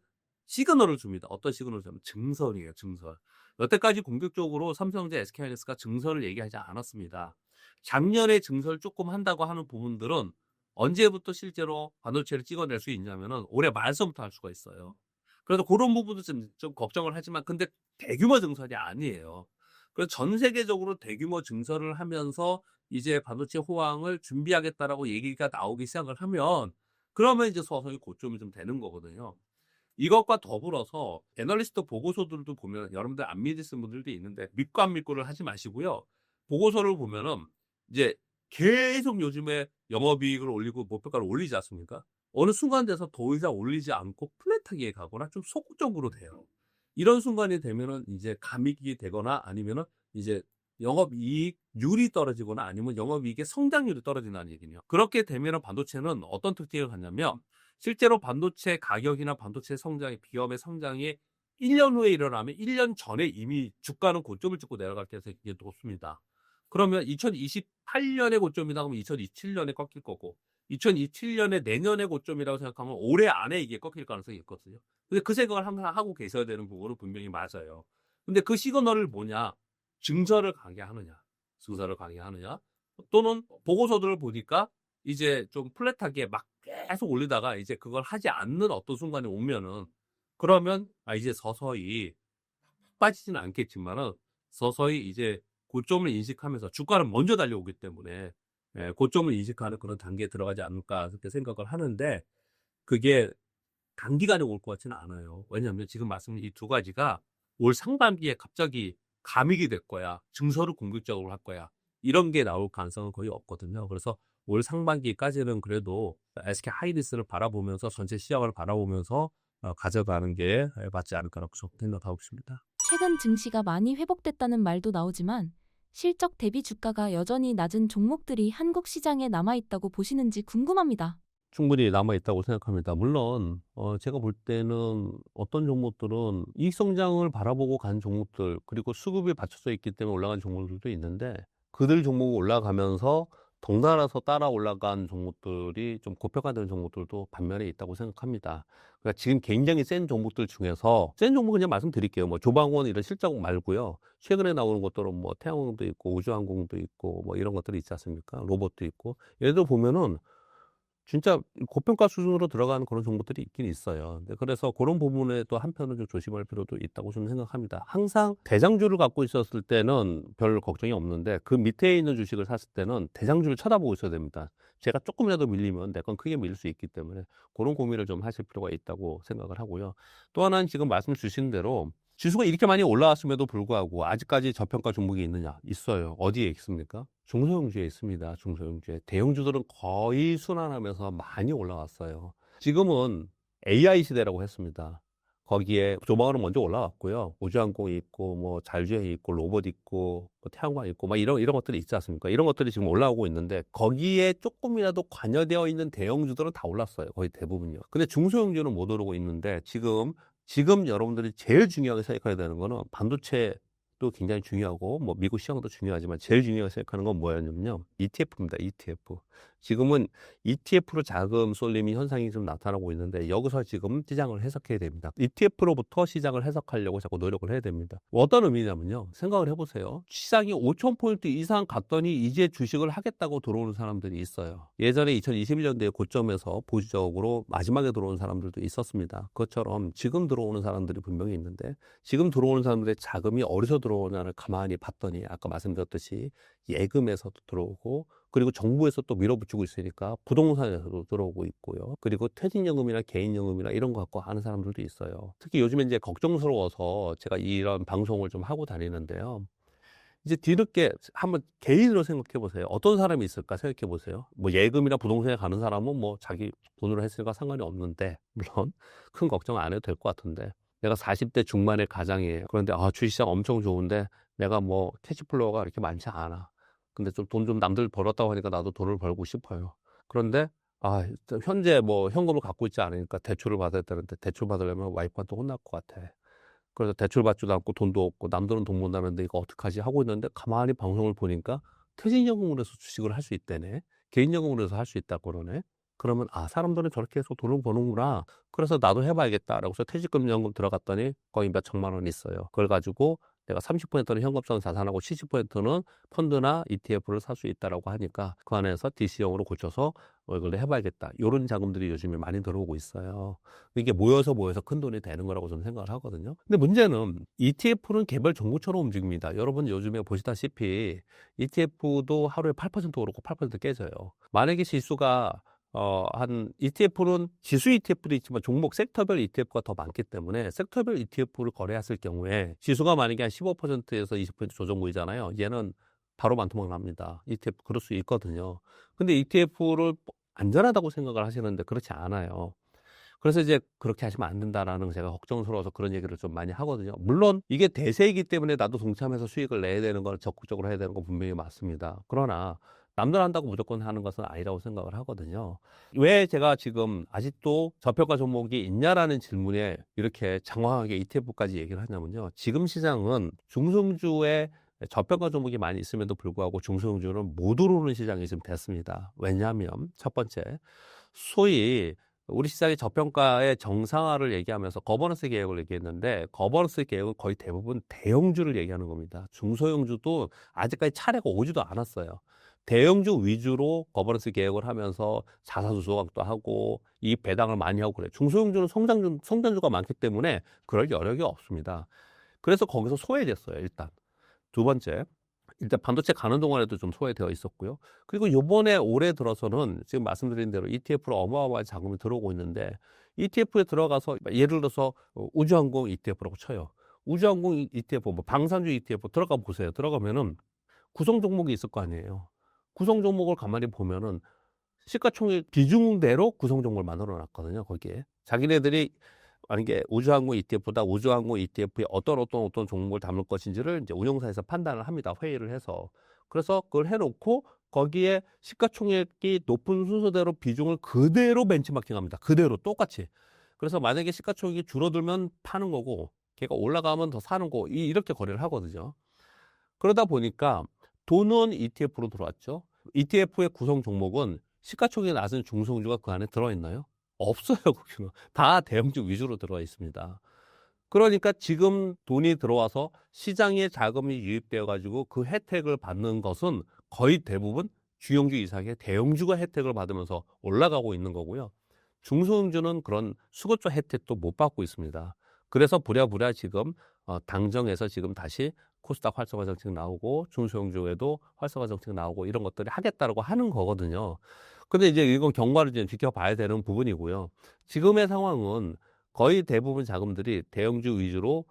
시그널을 줍니다. 어떤 시그널을 주면 증설이에요. 증설. 여태까지 공격적으로 삼성전자, SK하이닉스가 증설을 얘기하지 않았습니다. 작년에 증설 조금 한다고 하는 부분들은 언제부터 실제로 반도체를 찍어낼 수 있냐면은 올해 말서부터 할 수가 있어요. 그래서 그런 부분도 좀 걱정을 하지만 근데 대규모 증설이 아니에요. 그래서 전 세계적으로 대규모 증설을 하면서 이제 반도체 호황을 준비하겠다라고 얘기가 나오기 시작을 하면 그러면 이제 서서히 고점이 좀 되는 거거든요. 이것과 더불어서 애널리스트 보고서들도 보면 여러분들 안 믿으시는 분들도 있는데 믿고 안 믿고를 하지 마시고요. 보고서를 보면은 이제 계속 요즘에 영업이익을 올리고 목표가를 올리지 않습니까? 어느 순간 돼서 더 이상 올리지 않고 플랫하게 가거나 좀 소극적으로 돼요. 이런 순간이 되면은 이제 감익이 되거나 아니면은 이제 영업이익률이 떨어지거나 아니면 영업이익의 성장률이 떨어진다는 얘기네요. 그렇게 되면은 반도체는 어떤 특징을 갖냐면 실제로 반도체 가격이나 반도체 성장이 기업의 성장이 1년 후에 일어나면 1년 전에 이미 주가는 고점을 찍고 내려갈 가능성이 굉장히 높습니다. 그러면 2028년에 고점이다 그러면 2027년에 꺾일 거고 2027년에 내년에 고점이라고 생각하면 올해 안에 이게 꺾일 가능성이 있거든요. 근데 그 생각을 항상 하고 계셔야 되는 부분은 분명히 맞아요. 근데 그 시그널을 뭐냐? 증설을 가게 하느냐? 증설을 가게 하느냐? 또는 보고서들을 보니까 이제 좀 플랫하게 막 계속 올리다가 이제 그걸 하지 않는 어떤 순간이 오면은 그러면 이제 서서히 빠지지는 않겠지만은 서서히 이제 고점을 인식하면서 주가는 먼저 달려오기 때문에 고점을 인식하는 그런 단계에 들어가지 않을까 그렇게 생각을 하는데 그게 단기간에 올 것 같지는 않아요. 왜냐하면 지금 말씀드린 이 두 가지가 올 상반기에 갑자기 감익이 될 거야. 증설을 공격적으로 할 거야. 이런 게 나올 가능성은 거의 없거든요. 그래서 올 상반기까지는 그래도 SK 하이닉스를 바라보면서 전체 시장을 바라보면서 가져가는 게 맞지 않을까라고 생각하고 있습니다. 최근 증시가 많이 회복됐다는 말도 나오지만 실적 대비 주가가 여전히 낮은 종목들이 한국 시장에 남아있다고 보시는지 궁금합니다. 충분히 남아 있다고 생각합니다. 물론 제가 볼 때는 어떤 종목들은 이익 성장을 바라보고 간 종목들, 그리고 수급이 받쳐져 있기 때문에 올라간 종목들도 있는데, 그들 종목이 올라가면서 덩달아서 따라 올라간 종목들이 좀 고평가되는 종목들도 반면에 있다고 생각합니다. 그러니까 지금 굉장히 센 종목들 중에서, 센 종목 그냥 말씀드릴게요. 뭐 조방원 이런 실적 말고요. 최근에 나오는 것들은 뭐 태양광도 있고 우주항공도 있고 뭐 이런 것들이 있지 않습니까? 로봇도 있고. 예를 들어 보면은 진짜 고평가 수준으로 들어가는 그런 종목들이 있긴 있어요. 네, 그래서 그런 부분에 또 한편은 좀 조심할 필요도 있다고 저는 생각합니다. 항상 대장주를 갖고 있었을 때는 별 걱정이 없는데, 그 밑에 있는 주식을 샀을 때는 대장주를 쳐다보고 있어야 됩니다. 제가 조금이라도 밀리면 내 건 크게 밀릴 수 있기 때문에 그런 고민을 좀 하실 필요가 있다고 생각을 하고요. 또 하나는 지금 말씀 주신 대로 지수가 이렇게 많이 올라왔음에도 불구하고 아직까지 저평가 종목이 있느냐? 있어요. 어디에 있습니까? 중소형주에 있습니다. 중소형주에. 대형주들은 거의 순환하면서 많이 올라왔어요. 지금은 AI 시대라고 했습니다. 거기에 조망으로 먼저 올라왔고요. 우주항공이 있고, 뭐 자율주행이 있고, 로봇 있고, 뭐 태양광 있고, 막 이런 것들이 있지 않습니까? 이런 것들이 지금 올라오고 있는데, 거기에 조금이라도 관여되어 있는 대형주들은 다 올랐어요. 거의 대부분요. 근데 중소형주는 못 오르고 있는데, 지금 여러분들이 제일 중요하게 생각해야 되는 거는, 반도체도 굉장히 중요하고, 뭐 미국 시장도 중요하지만 제일 중요하게 생각하는 건 뭐였냐면요, ETF입니다. ETF. 지금은 ETF로 자금 쏠림이 현상이 좀 나타나고 있는데, 여기서 지금 시장을 해석해야 됩니다. ETF로부터 시장을 해석하려고 자꾸 노력을 해야 됩니다. 어떤 의미냐면요, 생각을 해보세요. 시장이 5,000포인트 이상 갔더니 이제 주식을 하겠다고 들어오는 사람들이 있어요. 예전에 2021년도에 고점에서 보수적으로 마지막에 들어오는 사람들도 있었습니다. 그것처럼 지금 들어오는 사람들이 분명히 있는데, 지금 들어오는 사람들의 자금이 어디서 들어오냐를 가만히 봤더니 아까 말씀드렸듯이 예금에서도 들어오고, 그리고 정부에서 또 밀어붙이고 있으니까 부동산에서도 들어오고 있고요. 그리고 퇴직연금이나 개인연금이나 이런 거 갖고 하는 사람들도 있어요. 특히 요즘에 이제 걱정스러워서 제가 이런 방송을 좀 하고 다니는데요. 이제 뒤늦게 한번 개인으로 생각해 보세요. 어떤 사람이 있을까 생각해 보세요. 뭐 예금이나 부동산에 가는 사람은 뭐 자기 돈으로 했으니까 상관이 없는데, 물론 큰 걱정 안 해도 될 것 같은데, 내가 40대 중반의 가장이에요. 그런데 주식시장 엄청 좋은데 내가 뭐 캐시플로우가 이렇게 많지 않아. 근데 좀 돈 좀 남들 벌었다고 하니까 나도 돈을 벌고 싶어요. 그런데 현재 뭐 현금을 갖고 있지 않으니까 대출을 받아야 되는데, 대출 받으려면 와이프한테 혼날 것 같아. 그래서 대출 받지도 않고 돈도 없고 남들은 돈 못 나는데 이거 어떡하지 하고 있는데, 가만히 방송을 보니까 퇴직연금으로 해서 주식을 할 수 있다네. 개인연금으로 해서 할 수 있다고 그러네. 그러면 사람들은 저렇게 해서 돈을 버는구나. 그래서 나도 해봐야겠다라고 해서 퇴직금연금 들어갔더니 거의 몇 천만 원 있어요. 그걸 가지고 내가 30%는 현금성 자산하고 70%는 펀드나 ETF를 살 수 있다라고 하니까, 그 안에서 DC형으로 고쳐서 이걸 해봐야겠다. 이런 자금들이 요즘에 많이 들어오고 있어요. 이게 모여서 큰 돈이 되는 거라고 저는 생각을 하거든요. 근데 문제는 ETF는 개별 종목처럼 움직입니다. 여러분 요즘에 보시다시피 ETF도 하루에 8% 오르고 8% 깨져요. 만약에 지수가 한 ETF는 지수 ETF도 있지만 종목 섹터별 ETF가 더 많기 때문에, 섹터별 ETF를 거래했을 경우에 지수가 만약에 한 15%에서 20% 조정 보이잖아요. 얘는 바로 반토막 납니다. ETF 그럴 수 있거든요. 근데 ETF를 안전하다고 생각을 하시는데 그렇지 않아요. 그래서 이제 그렇게 하시면 안 된다라는 제가 걱정스러워서 그런 얘기를 좀 많이 하거든요. 물론 이게 대세이기 때문에 나도 동참해서 수익을 내야 되는 건, 적극적으로 해야 되는 건 분명히 맞습니다. 그러나 남들 한다고 무조건 하는 것은 아니라고 생각을 하거든요. 왜 제가 지금 아직도 저평가 종목이 있냐라는 질문에 이렇게 장황하게 ETF까지 얘기를 하냐면요, 지금 시장은 중성주의 저평가 종목이 많이 있음에도 불구하고 중소형주는 못 오르는 시장이 지금 됐습니다. 왜냐하면 첫 번째, 소위 우리 시장의 저평가의 정상화를 얘기하면서 거버넌스 개혁을 얘기했는데, 거버넌스 개혁은 거의 대부분 대형주를 얘기하는 겁니다. 중소형주도 아직까지 차례가 오지도 않았어요. 대형주 위주로 거버넌스 개혁을 하면서 자사주 조각도 하고 이 배당을 많이 하고 그래요. 중소형주는 성장주가 많기 때문에 그럴 여력이 없습니다. 그래서 거기서 소외됐어요, 일단. 두 번째, 일단 반도체 가는 동안에도 좀 소외되어 있었고요. 그리고 요번에 올해 들어서는 지금 말씀드린 대로 ETF로 어마어마한 자금이 들어오고 있는데, ETF에 들어가서 예를 들어서 우주항공 ETF라고 쳐요. 우주항공 ETF, 뭐 방산주 ETF 들어가 보세요. 들어가면은 구성 종목이 있을 거 아니에요. 구성 종목을 가만히 보면은 시가총액 비중대로 구성 종목을 만들어 놨거든요. 거기에 자기네들이 만약에 우주항공 ETF보다 우주항공 ETF에 어떤 종목을 담을 것인지를 이제 운용사에서 판단을 합니다. 회의를 해서. 그래서 그걸 해놓고 거기에 시가총액이 높은 순서대로 비중을 그대로 벤치마킹합니다. 그대로 똑같이. 그래서 만약에 시가총액이 줄어들면 파는 거고 걔가 올라가면 더 사는 거 이렇게 거래를 하거든요. 그러다 보니까 돈은 ETF로 들어왔죠. ETF의 구성 종목은 시가총액이 낮은 중소형주가 그 안에 들어있나요? 없어요. 거기는 다 대형주 위주로 들어와 있습니다. 그러니까 지금 돈이 들어와서 시장에 자금이 유입되어 가지고 그 혜택을 받는 것은 거의 대부분 주형주 이상의 대형주가 혜택을 받으면서 올라가고 있는 거고요. 중소형주는 그런 수급적 혜택도 못 받고 있습니다. 그래서 부랴부랴 지금 당정에서 지금 다시 코스닥 활성화 정책 나오고 중소형주에도 활성화 정책 나오고 이런 것들이 하겠다라고 하는 거거든요. 근데 이제 이건 경과를 좀 지켜봐야 되는 부분이고요. 지금의 상황은 거의 대부분 자금들이 대형주 위주로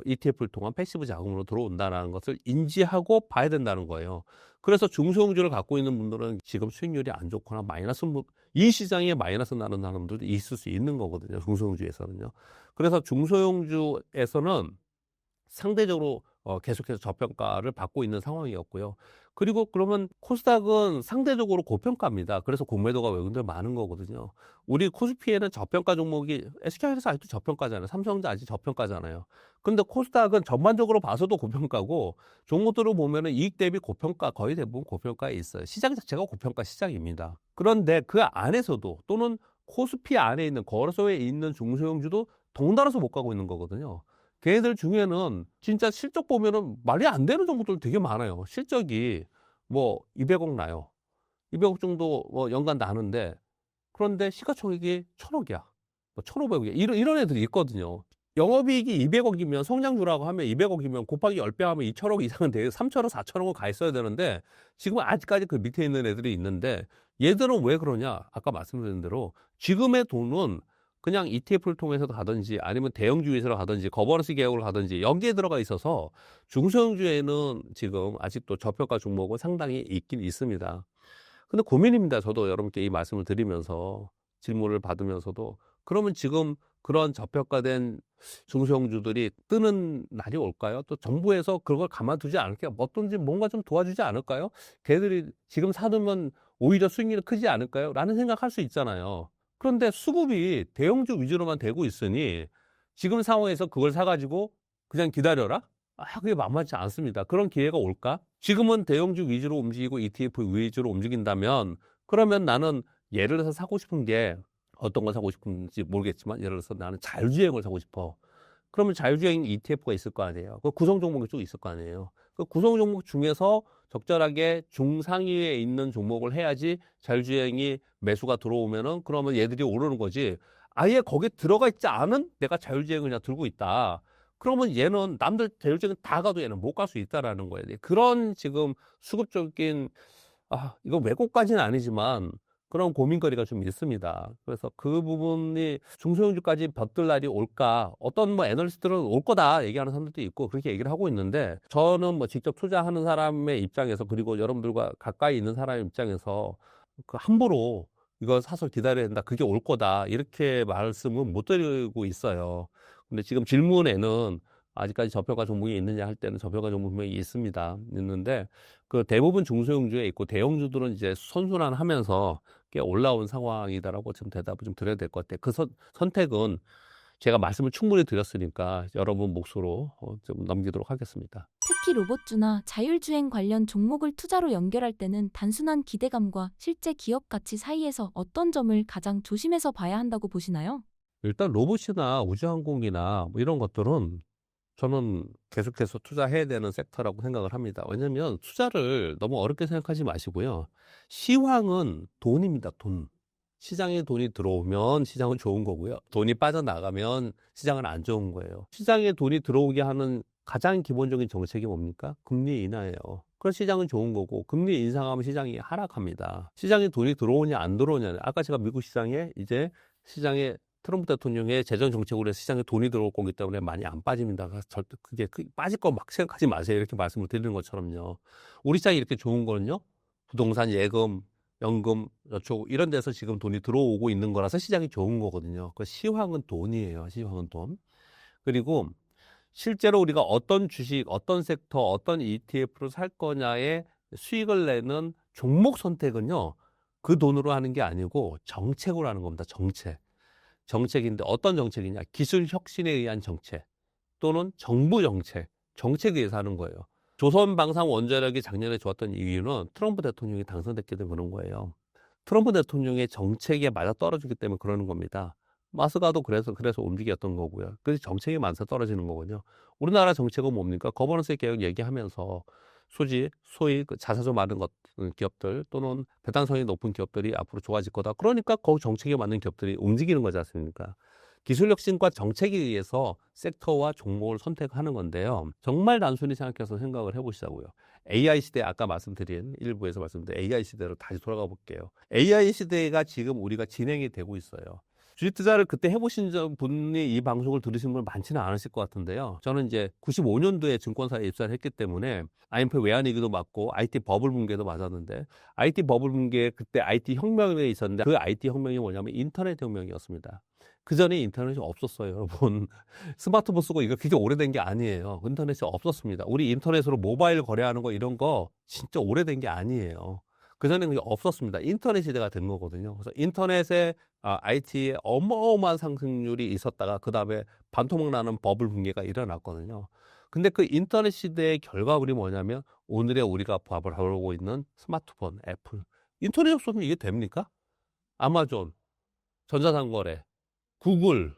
ETF를 통한 패시브 자금으로 들어온다는 것을 인지하고 봐야 된다는 거예요. 그래서 중소형주를 갖고 있는 분들은 지금 수익률이 안 좋거나 마이너스, 이 시장에 마이너스 나는 사람들도 있을 수 있는 거거든요. 중소형주에서는요. 그래서 중소형주에서는 상대적으로 계속해서 저평가를 받고 있는 상황이었고요. 그리고 그러면 코스닥은 상대적으로 고평가입니다. 그래서 공매도가 외국인들 많은 거거든요. 우리 코스피에는 저평가 종목이 SK하이닉스 아직도 저평가잖아요. 삼성전자 아직 저평가잖아요. 근데 코스닥은 전반적으로 봐서도 고평가고 종목들을 보면은 이익 대비 고평가 거의 대부분 고평가에 있어요. 시장 자체가 고평가 시장입니다. 그런데 그 안에서도 또는 코스피 안에 있는 거래소에 있는 중소형주도 덩달아서 못 가고 있는 거거든요. 걔네들 중에는 진짜 실적 보면은 말이 안 되는 종목들 되게 많아요. 실적이 뭐 200억 나요. 200억 정도 뭐 연간 나는데 그런데 시가총액이 1000억이야. 뭐 1500억이야. 이런 애들이 있거든요. 영업이익이 200억이면 성장주라고 하면 200억이면 곱하기 10배 하면 2천억 이상은 돼요. 3천억, 4천억은 가 있어야 되는데 지금 아직까지 그 밑에 있는 애들이 있는데 얘들은 왜 그러냐? 아까 말씀드린 대로 지금의 돈은 그냥 ETF를 통해서도 가든지 아니면 대형주에서 가든지 거버넌스 개혁을 가든지 여기에 들어가 있어서 중소형주에는 지금 아직도 저평가 종목은 상당히 있긴 있습니다. 근데 고민입니다. 저도 여러분께 이 말씀을 드리면서 질문을 받으면서도 그러면 지금 그런 저평가된 중소형주들이 뜨는 날이 올까요? 또 정부에서 그걸 가만두지 않을까요? 어떤지 뭔가 좀 도와주지 않을까요? 걔들이 지금 사두면 오히려 수익률이 크지 않을까요? 라는 생각할 수 있잖아요. 그런데 수급이 대형주 위주로만 되고 있으니 지금 상황에서 그걸 사가지고 그냥 기다려라? 그게 만만치 않습니다. 그런 기회가 올까? 지금은 대형주 위주로 움직이고 ETF 위주로 움직인다면 그러면 나는 예를 들어서 사고 싶은 게 어떤 걸 사고 싶은지 모르겠지만 예를 들어서 나는 자율주행을 사고 싶어. 그러면 자율주행 ETF가 있을 거 아니에요. 그 구성 종목이 쭉 있을 거 아니에요. 그 구성 종목 중에서 적절하게 중상위에 있는 종목을 해야지 자율주행이 매수가 들어오면은 그러면 얘들이 오르는 거지. 아예 거기에 들어가 있지 않은 내가 자율주행을 그냥 들고 있다. 그러면 얘는 남들 자율주행 다 가도 얘는 못 갈 수 있다라는 거예요. 그런 지금 수급적인 이거 왜곡까지는 아니지만 그런 고민거리가 좀 있습니다. 그래서 그 부분이 중소형주까지 벼들 날이 올까? 어떤 뭐 애널리스트들은 올 거다 얘기하는 사람들도 있고 그렇게 얘기를 하고 있는데 저는 뭐 직접 투자하는 사람의 입장에서 그리고 여러분들과 가까이 있는 사람의 입장에서 그 함부로 이거 사서 기다려야 된다. 그게 올 거다. 이렇게 말씀은 못 드리고 있어요. 근데 지금 질문에는 아직까지 저평가 종목이 있느냐 할 때는 저평가 종목이 있습니다. 있는데 그 대부분 중소형주에 있고 대형주들은 이제 선순환하면서 꽤 올라온 상황이다라고 지금 대답을 좀 드려야 될 것 같아요. 그 선택은 제가 말씀을 충분히 드렸으니까 여러분 몫으로 좀 넘기도록 하겠습니다. 특히 로봇주나 자율주행 관련 종목을 투자로 연결할 때는 단순한 기대감과 실제 기업 가치 사이에서 어떤 점을 가장 조심해서 봐야 한다고 보시나요? 일단 로봇이나 우주항공이나 뭐 이런 것들은 저는 계속해서 투자해야 되는 섹터라고 생각을 합니다. 왜냐하면 투자를 너무 어렵게 생각하지 마시고요. 시황은 돈입니다. 돈. 시장에 돈이 들어오면 시장은 좋은 거고요. 돈이 빠져나가면 시장은 안 좋은 거예요. 시장에 돈이 들어오게 하는 가장 기본적인 정책이 뭡니까? 금리 인하예요. 그럼 시장은 좋은 거고 금리 인상하면 시장이 하락합니다. 시장에 돈이 들어오냐 안 들어오냐. 아까 제가 미국 시장에 이제 시장에 트럼프 대통령의 재정 정책으로 해서 시장에 돈이 들어올 거기 때문에 많이 안 빠집니다. 그래서 절대 그게 빠질 거 막 생각하지 마세요. 이렇게 말씀을 드리는 것처럼요. 우리 시장이 이렇게 좋은 거는요. 부동산, 예금, 연금, 저축 이런 데서 지금 돈이 들어오고 있는 거라서 시장이 좋은 거거든요. 그 시황은 돈이에요. 시황은 돈. 그리고 실제로 우리가 어떤 주식, 어떤 섹터, 어떤 ETF를 살 거냐에 수익을 내는 종목 선택은요, 그 돈으로 하는 게 아니고 정책으로 하는 겁니다. 정책인데 어떤 정책이냐? 기술 혁신에 의한 정책 또는 정부 정책에 의해서 하는 거예요. 조선 방산 원자력이 작년에 좋았던 이유는 트럼프 대통령이 당선됐기 때문에 그런 거예요. 트럼프 대통령의 정책에 맞아 떨어지기 때문에 그러는 겁니다. 마스가도 그래서 움직였던 거고요. 그래서 정책에 맞아 떨어지는 거거든요. 우리나라 정책은 뭡니까? 거버넌스 개혁 얘기하면서 소위 그 자사주 많은 기업들 또는 배당성이 높은 기업들이 앞으로 좋아질 거다. 그러니까 그 정책에 맞는 기업들이 움직이는 거지 않습니까? 기술혁신과 정책에 의해서 섹터와 종목을 선택하는 건데요. 정말 단순히 생각을 해보시자고요. AI 시대, 아까 말씀드린 일부에서 말씀드린 AI 시대로 다시 돌아가 볼게요. AI 시대가 지금 우리가 진행이 되고 있어요. 주식 투자를 그때 해보신 분이 이 방송을 들으신 분 많지는 않으실 것 같은데요. 저는 이제 95년도에 증권사에 입사를 했기 때문에 IMF 외환위기도 맞고 IT 버블 붕괴도 맞았는데, IT 버블 붕괴 그때 IT 혁명이 있었는데 그 IT 혁명이 뭐냐면 인터넷 혁명이었습니다. 그 전에 인터넷이 없었어요, 여러분. 스마트폰 쓰고 이거 그게 오래된 게 아니에요. 인터넷이 없었습니다. 우리 인터넷으로 모바일 거래하는 거 이런 거 진짜 오래된 게 아니에요. 그전에는 그게 없었습니다. 인터넷 시대가 된 거거든요. 그래서 인터넷에 IT에 어마어마한 상승률이 있었다가 그 다음에 반토막 나는 버블 붕괴가 일어났거든요. 근데 그 인터넷 시대의 결과물이 뭐냐면 오늘의 우리가 밥을 하고 있는 스마트폰, 애플. 인터넷 없으면 이게 됩니까? 아마존, 전자상거래, 구글,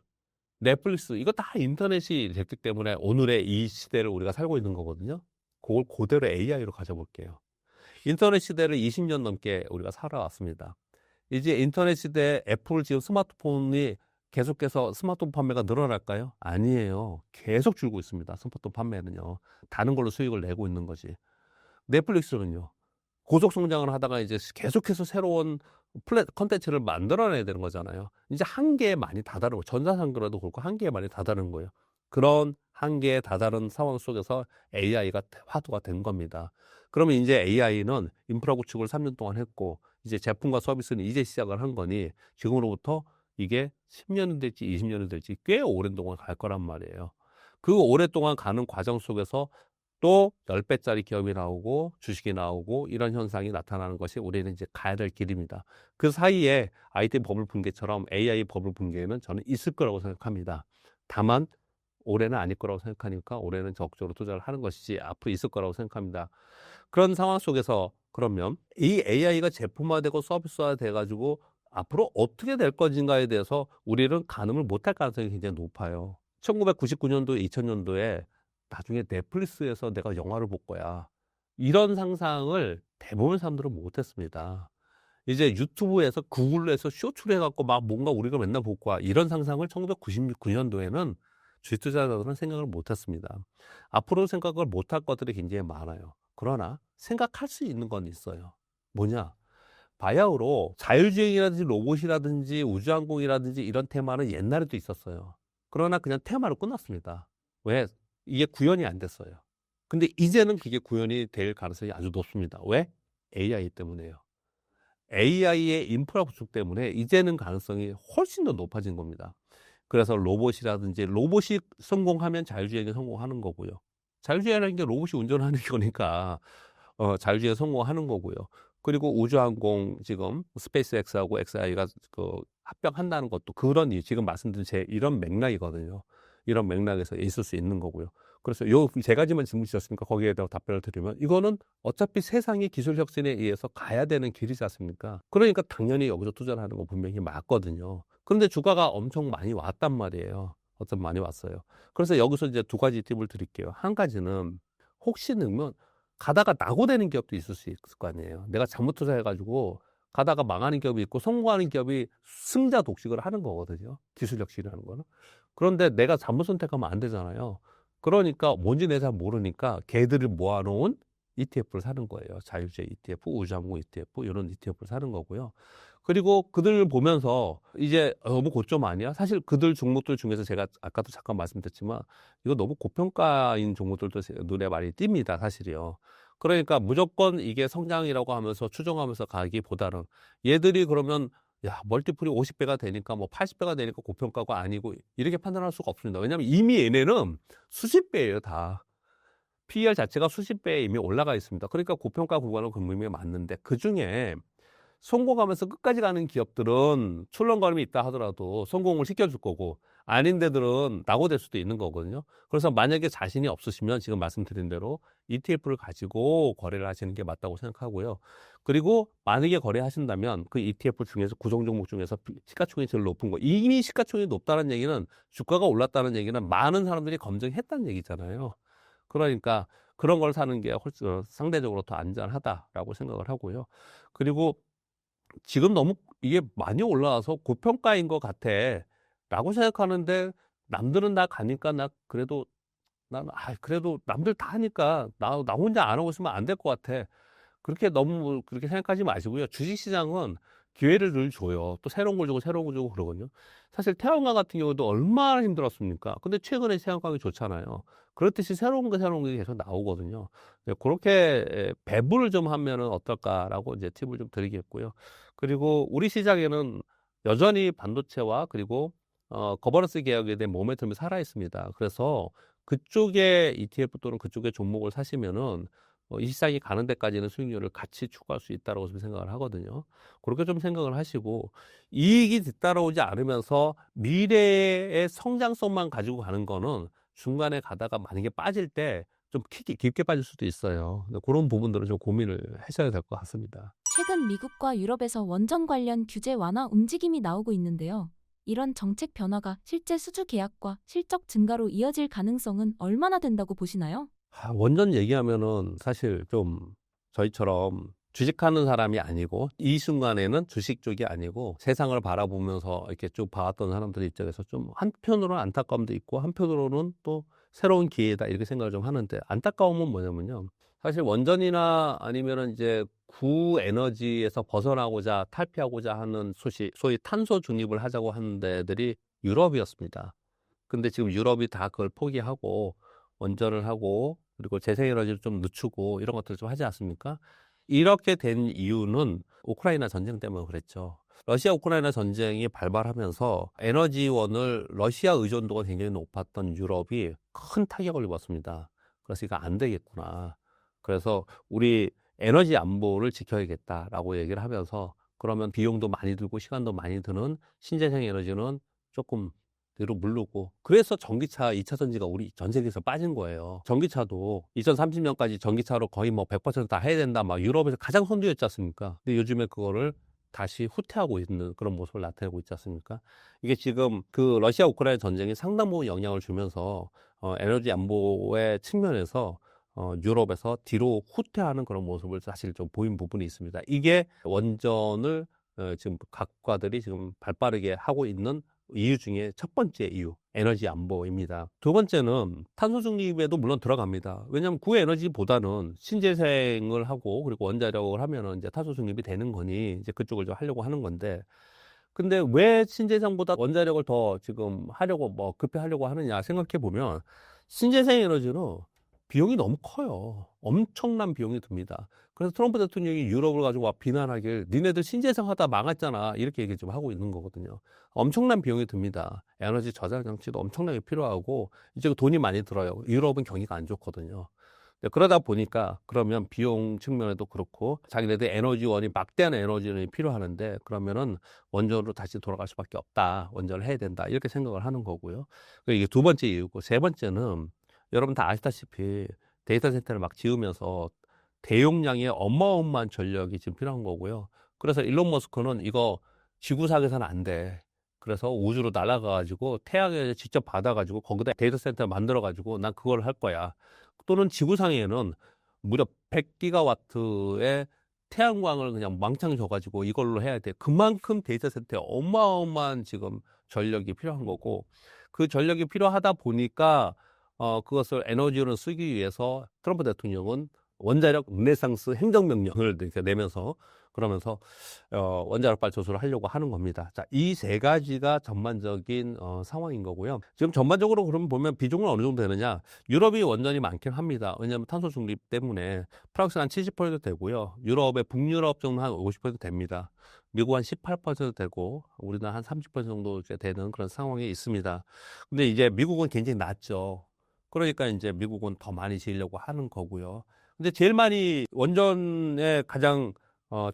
넷플릭스 이거 다 인터넷이 됐기 때문에 오늘의 이 시대를 우리가 살고 있는 거거든요. 그걸 그대로 AI로 가져볼게요. 인터넷 시대를 20년 넘게 우리가 살아왔습니다. 이제 인터넷 시대에 애플 지금 스마트폰이 계속해서 스마트폰 판매가 늘어날까요? 아니에요. 계속 줄고 있습니다. 스마트폰 판매는요. 다른 걸로 수익을 내고 있는 거지. 넷플릭스는요. 고속 성장을 하다가 이제 계속해서 새로운 컨텐츠를 만들어내야 되는 거잖아요. 이제 한계에 많이 다다른 거예요. 전자상거래도 그렇고 한계에 많이 다다른 거예요. 그런 한계에 다다른 상황 속에서 AI가 화두가 된 겁니다. 그러면 이제 AI는 인프라 구축을 3년 동안 했고 이제 제품과 서비스는 이제 시작을 한 거니 지금으로부터 이게 10년이 될지 20년이 될지 꽤 오랜 동안 갈 거란 말이에요. 그 오랫동안 가는 과정 속에서 또 10배짜리 기업이 나오고 주식이 나오고 이런 현상이 나타나는 것이 우리는 이제 가야 될 길입니다. 그 사이에 IT 버블 붕괴처럼 AI 버블 붕괴는 저는 있을 거라고 생각합니다. 다만 올해는 아닐 거라고 생각하니까 올해는 적극적으로 투자를 하는 것이지 앞으로 있을 거라고 생각합니다. 그런 상황 속에서 그러면 이 AI가 제품화되고 서비스화 돼가지고 앞으로 어떻게 될 것인가에 대해서 우리는 가늠을 못할 가능성이 굉장히 높아요. 1999년도, 2000년도에 나중에 넷플릭스에서 내가 영화를 볼 거야. 이런 상상을 대부분 사람들은 못했습니다. 이제 유튜브에서 구글에서 쇼츠를 해갖고 막 뭔가 우리가 맨날 볼 거야. 이런 상상을 1999년도에는 주식 투자자들은 생각을 못했습니다. 앞으로 생각을 못할 것들이 굉장히 많아요. 그러나 생각할 수 있는 건 있어요. 뭐냐? 바야흐로 자율주행이라든지 로봇이라든지 우주항공이라든지 이런 테마는 옛날에도 있었어요. 그러나 그냥 테마로 끝났습니다. 왜? 이게 구현이 안 됐어요. 근데 이제는 그게 구현이 될 가능성이 아주 높습니다. 왜? AI 때문에요. AI의 인프라 구축 때문에 이제는 가능성이 훨씬 더 높아진 겁니다. 그래서 로봇이 성공하면 자율주행이 성공하는 거고요. 자율주행이라는 게 로봇이 운전하는 거니까 자율주행 성공하는 거고요. 그리고 우주항공 지금 스페이스X하고 XAI가 그 합병한다는 것도 그런 지금 말씀드린 이런 맥락이거든요. 이런 맥락에서 있을 수 있는 거고요. 그래서 요 세 가지만 질문 주셨으니까 거기에 대해 답변을 드리면 이거는 어차피 세상의 기술 혁신에 의해서 가야 되는 길이지 않습니까? 그러니까 당연히 여기서 투자를 하는 건 분명히 맞거든요. 그런데 주가가 엄청 많이 왔단 말이에요. 어쩜 많이 왔어요. 그래서 여기서 이제 두 가지 팁을 드릴게요. 한 가지는 혹시 넣으면 가다가 낙오되는 기업도 있을 수 있을 거 아니에요. 내가 잘못 투자해가지고 가다가 망하는 기업이 있고 성공하는 기업이 승자 독식을 하는 거거든요. 기술 혁신이라는 거는. 그런데 내가 잘못 선택하면 안 되잖아요. 그러니까 뭔지 내가 잘 모르니까 걔들을 모아놓은 ETF를 사는 거예요. 자율주행 ETF, 우주항공 ETF 이런 ETF를 사는 거고요. 그리고 그들을 보면서 이제 너무 고점 아니야? 사실 그들 종목들 중에서 제가 아까도 잠깐 말씀드렸지만 이거 너무 고평가인 종목들도 눈에 많이 띕니다. 사실이요. 그러니까 무조건 이게 성장이라고 하면서 추정하면서 가기보다는 얘들이 그러면 야, 멀티플이 50배가 되니까 뭐 80배가 되니까 고평가가 아니고 이렇게 판단할 수가 없습니다. 왜냐하면 이미 얘네는 수십 배예요, 다. PER 자체가 수십 배에 이미 올라가 있습니다. 그러니까 고평가 구간은 분명히 맞는데 그중에 성공하면서 끝까지 가는 기업들은 출렁거림이 있다 하더라도 성공을 시켜줄 거고 아닌 데들은 낙오될 수도 있는 거거든요. 그래서 만약에 자신이 없으시면 지금 말씀드린 대로 ETF를 가지고 거래를 하시는 게 맞다고 생각하고요. 그리고 만약에 거래하신다면 그 ETF 중에서 구성 종목 중에서 시가총액이 제일 높은 거, 이미 시가총액이 높다는 얘기는 주가가 올랐다는 얘기는 많은 사람들이 검증했다는 얘기잖아요. 그러니까 그런 걸 사는 게 훨씬 상대적으로 더 안전하다라고 생각을 하고요. 그리고 지금 너무 이게 많이 올라와서 고평가인 것 같아 라고 생각하는데 남들은 다 가니까 나 그래도 그래도 남들 다 하니까 나 혼자 안 하고 있으면 안 될 것 같아. 그렇게 너무 그렇게 생각하지 마시고요. 주식시장은 기회를 늘 줘요. 또 새로운 걸 주고 새로운 걸 주고 그러거든요. 사실 태양광 같은 경우도 얼마나 힘들었습니까? 근데 최근에 태양광이 좋잖아요. 그렇듯이 새로운 게 계속 나오거든요. 네, 그렇게 배분을 좀 하면은 어떨까라고 이제 팁을 좀 드리겠고요. 그리고 우리 시장에는 여전히 반도체와 그리고 거버넌스 개혁에 대한 모멘텀이 살아 있습니다. 그래서 그쪽에 ETF 또는 그쪽에 종목을 사시면은 이 시장이 가는 데까지는 수익률을 같이 추구할 수 있다고 좀 생각을 하거든요. 그렇게 좀 생각을 하시고 이익이 뒤따라오지 않으면서 미래의 성장성만 가지고 가는 거는 중간에 가다가 만약에 빠질 때 좀 깊게 빠질 수도 있어요. 그런 부분들은 좀 고민을 하셔야 될 것 같습니다. 최근 미국과 유럽에서 원전 관련 규제 완화 움직임이 나오고 있는데요. 이런 정책 변화가 실제 수주 계약과 실적 증가로 이어질 가능성은 얼마나 된다고 보시나요? 원전 얘기하면은 사실 좀 저희처럼 주식하는 사람이 아니고 이 순간에는 주식 쪽이 아니고 세상을 바라보면서 이렇게 쭉 봐왔던 사람들 입장에서 좀 한편으로는 안타까움도 있고 한편으로는 또 새로운 기회다 이렇게 생각을 좀 하는데 안타까움은 뭐냐면요. 사실 원전이나 아니면은 이제 구에너지에서 벗어나고자 탈피하고자 하는 소위 탄소 중립을 하자고 하는 데들이 유럽이었습니다. 근데 지금 유럽이 다 그걸 포기하고 원전을 하고 그리고 재생에너지를 좀 늦추고 이런 것들을 좀 하지 않습니까? 이렇게 된 이유는 우크라이나 전쟁 때문에 그랬죠. 러시아 우크라이나 전쟁이 발발하면서 에너지원을 러시아 의존도가 굉장히 높았던 유럽이 큰 타격을 입었습니다. 그래서 이거 안 되겠구나. 그래서 우리 에너지 안보를 지켜야겠다라고 얘기를 하면서 그러면 비용도 많이 들고 시간도 많이 드는 신재생 에너지는 조금 뒤로 물르고 그래서 전기차 2차 전지가 우리 전 세계에서 빠진 거예요. 전기차도 2030년까지 전기차로 거의 뭐 100%다 해야 된다 막 유럽에서 가장 선두였지 않습니까? 근데 요즘에 그거를 다시 후퇴하고 있는 그런 모습을 나타내고 있지 않습니까? 이게 지금 그 러시아 우크라이나 전쟁이 상당 부분 영향을 주면서 에너지 안보의 측면에서 유럽에서 뒤로 후퇴하는 그런 모습을 사실 좀 보인 부분이 있습니다. 이게 원전을 지금 각 국가들이 지금 발빠르게 하고 있는 이유 중에 첫 번째 이유, 에너지 안보입니다. 두 번째는 탄소 중립에도 물론 들어갑니다. 왜냐하면 구에너지보다는 신재생을 하고 그리고 원자력을 하면은 이제 탄소 중립이 되는 거니 이제 그쪽을 좀 하려고 하는 건데 근데 왜 신재생보다 원자력을 더 지금 하려고 뭐 급히 하려고 하느냐 생각해 보면 신재생 에너지는 비용이 너무 커요. 엄청난 비용이 듭니다. 그래서 트럼프 대통령이 유럽을 가지고 와 비난하길 니네들 신재생 하다 망했잖아 이렇게 얘기 좀 하고 있는 거거든요. 엄청난 비용이 듭니다. 에너지 저장 장치도 엄청나게 필요하고 이제 돈이 많이 들어요. 유럽은 경기가 안 좋거든요. 그러다 보니까 그러면 비용 측면에도 그렇고 자기네들 에너지원이 막대한 에너지원이 필요하는데 그러면은 원전으로 다시 돌아갈 수밖에 없다. 원전을 해야 된다. 이렇게 생각을 하는 거고요. 이게 두 번째 이유고 세 번째는 여러분 다 아시다시피 데이터 센터를 막 지으면서 대용량의 어마어마한 전력이 지금 필요한 거고요. 그래서 일론 머스크는 이거 지구상에서는 안 돼. 그래서 우주로 날아가가지고 태양에 직접 받아가지고 거기다 데이터 센터 만들어가지고 난 그걸 할 거야. 또는 지구상에는 무려 100기가와트의 태양광을 그냥 왕창 줘가지고 이걸로 해야 돼. 그만큼 데이터 센터에 어마어마한 지금 전력이 필요한 거고 그 전력이 필요하다 보니까 그것을 에너지로 쓰기 위해서 트럼프 대통령은 원자력 르네상스 행정명령을 이렇게 내면서 그러면서 원자력 발전소를 하려고 하는 겁니다. 자, 이 세 가지가 전반적인 상황인 거고요. 지금 전반적으로 그러면 보면 비중은 어느 정도 되느냐? 유럽이 원전이 많긴 합니다. 왜냐하면 탄소 중립 때문에 프랑스는 한 70% 되고요. 유럽의 북유럽 정도 한 50% 됩니다. 미국 한 18% 되고 우리나라 한 30% 정도 되는 그런 상황이 있습니다. 근데 이제 미국은 굉장히 낮죠. 그러니까 이제 미국은 더 많이 지으려고 하는 거고요. 근데 제일 많이 원전의 가장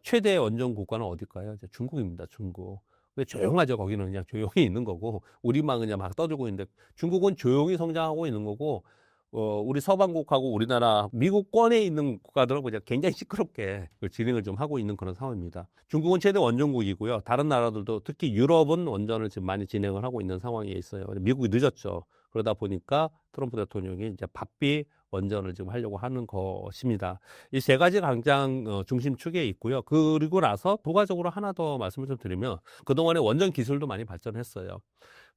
최대 원전 국가는 어딜까요? 이제 중국입니다. 중국. 근데 조용하죠. 거기는 그냥 조용히 있는 거고 우리만 그냥 막 떠들고 있는데 중국은 조용히 성장하고 있는 거고 우리 서방국하고 우리나라 미국권에 있는 국가들은 그냥 굉장히 시끄럽게 진행을 좀 하고 있는 그런 상황입니다. 중국은 최대 원전국이고요. 다른 나라들도 특히 유럽은 원전을 지금 많이 진행을 하고 있는 상황에 있어요. 미국이 늦었죠. 그러다 보니까 트럼프 대통령이 이제 바삐 원전을 지금 하려고 하는 것입니다. 이 세 가지 강장 중심축에 있고요. 그리고 나서 부가적으로 하나 더 말씀을 좀 드리면 그동안에 원전 기술도 많이 발전했어요.